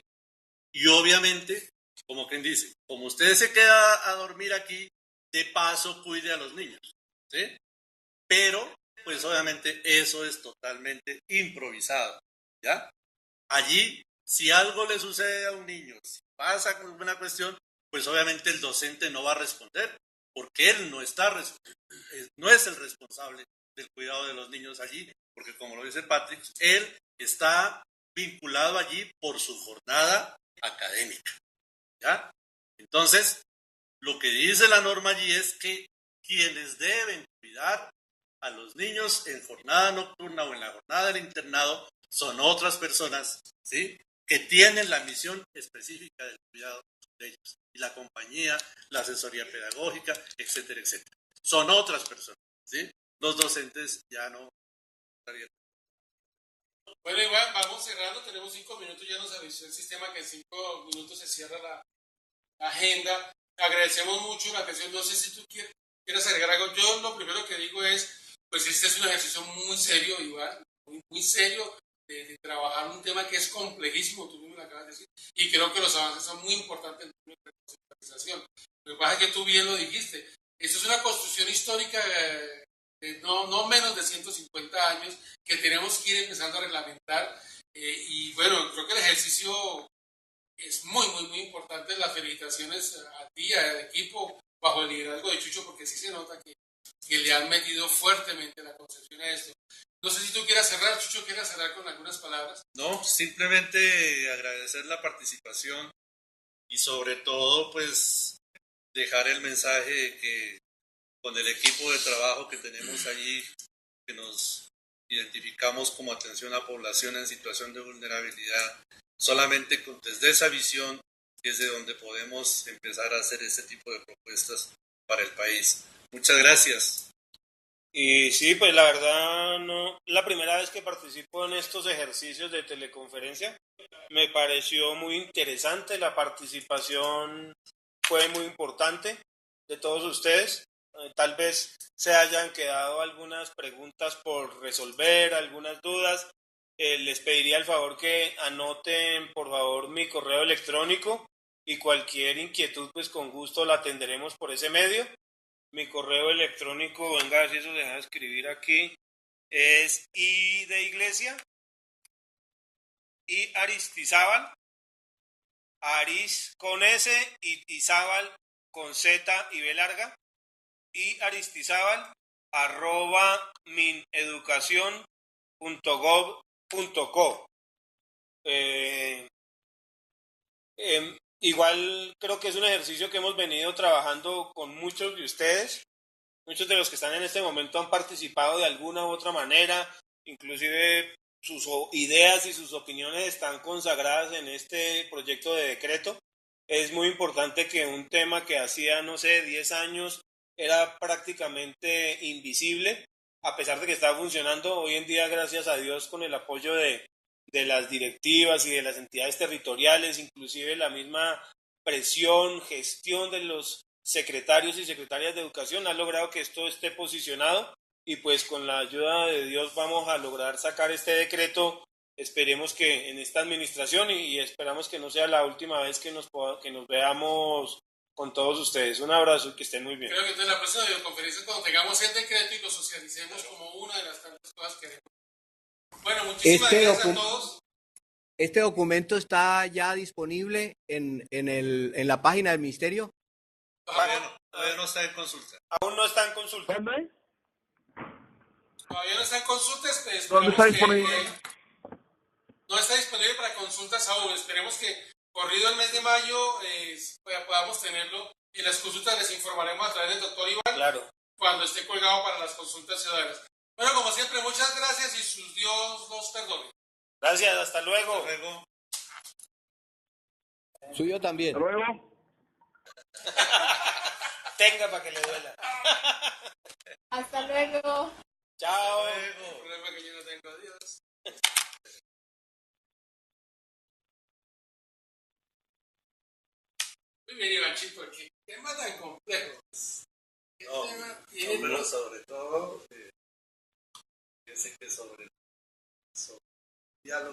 Y obviamente, como quien dice, como usted se queda a dormir aquí, de paso cuide a los niños, ¿sí? Pero, pues obviamente eso es totalmente improvisado, ¿ya? Allí, si algo le sucede a un niño, si pasa alguna cuestión, pues obviamente el docente no va a responder, porque él no es el responsable del cuidado de los niños allí, porque como lo dice Patrick, él está vinculado allí por su jornada académica, ¿ya? Entonces, lo que dice la norma allí es que quienes deben cuidar a los niños en jornada nocturna o en la jornada del internado son otras personas, ¿sí?, que tienen la misión específica del cuidado de ellos, y la compañía, la asesoría pedagógica, etcétera, etcétera. Son otras personas, ¿sí? Los docentes ya no.
Bueno, igual vamos cerrando, tenemos 5 minutos, ya nos avisó el sistema que en 5 minutos se cierra la agenda. Agradecemos mucho la atención, no sé si tú quieres agregar algo. Yo lo primero que digo es, pues este es un ejercicio muy serio, Iván, muy serio, de trabajar un tema que es complejísimo, tú mismo lo acabas de decir, y creo que los avances son muy importantes en términos de conceptualización. Lo que pasa es que tú bien lo dijiste, esto es una construcción histórica de no menos de 150 años que tenemos que ir empezando a reglamentar, y bueno, creo que el ejercicio es muy importante. Las felicitaciones a ti, al equipo, bajo el liderazgo de Chucho, porque sí se nota que le han metido fuertemente la concepción a esto. No sé si tú quieras cerrar, Chucho, ¿quieres cerrar con algunas palabras?
No, simplemente agradecer la participación y sobre todo, pues, dejar el mensaje de que con el equipo de trabajo que tenemos allí, que nos identificamos como atención a población en situación de vulnerabilidad, solamente desde esa visión es de donde podemos empezar a hacer este tipo de propuestas para el país. Muchas gracias.
Y sí, pues la verdad, no, la primera vez que participo en estos ejercicios de teleconferencia, me pareció muy interesante, la participación fue muy importante de todos ustedes. Tal vez se hayan quedado algunas preguntas por resolver, algunas dudas. Les pediría el favor que anoten por favor mi correo electrónico y cualquier inquietud pues con gusto la atenderemos por ese medio. Mi correo electrónico, venga a ver si eso se deja escribir aquí, es I de iglesia, y Aristizábal, Aris con S y Tizábal con Z y B larga, y Aristizábal @mineducacion.gov.co. Igual creo que es un ejercicio que hemos venido trabajando con muchos de ustedes. Muchos de los que están en este momento han participado de alguna u otra manera, inclusive sus ideas y sus opiniones están consagradas en este proyecto de decreto. Es muy importante que un tema que hacía, no sé, 10 años era prácticamente invisible, a pesar de que estaba funcionando, hoy en día, gracias a Dios, con el apoyo de las directivas y de las entidades territoriales, inclusive la misma presión, gestión de los secretarios y secretarias de educación, ha logrado que esto esté posicionado y pues con la ayuda de Dios vamos a lograr sacar este decreto esperemos que en esta administración y esperamos que no sea la última vez que nos veamos con todos ustedes. Un abrazo y que estén muy bien.
Creo que entonces la próxima videoconferencia es cuando tengamos el decreto y lo socialicemos como una de las tantas cosas que haremos. Bueno, muchísimas gracias a todos.
¿Este documento está ya disponible en la página del ministerio?
Todavía no está en consulta.
Aún no está en consulta.
¿Dónde?
Todavía no está en consultas, pues
¿Dónde está disponible?
No está disponible para consultas aún. Esperemos que corrido el mes de mayo podamos tenerlo. Y las consultas les informaremos a través del doctor Iván.
Claro.
Cuando esté colgado para las consultas ciudadanas. Bueno, como siempre, muchas gracias y sus Dios los perdone.
Gracias, hasta luego.
Hasta luego.
Suyo también.
Hasta luego.
Tenga para que le duela.
Hasta luego.
Chao.
El problema que yo no tengo. Adiós. Muy bien, Ivanchito, ¿qué tema tan complejo?
No, pero sobre todo, piense que sobre diálogo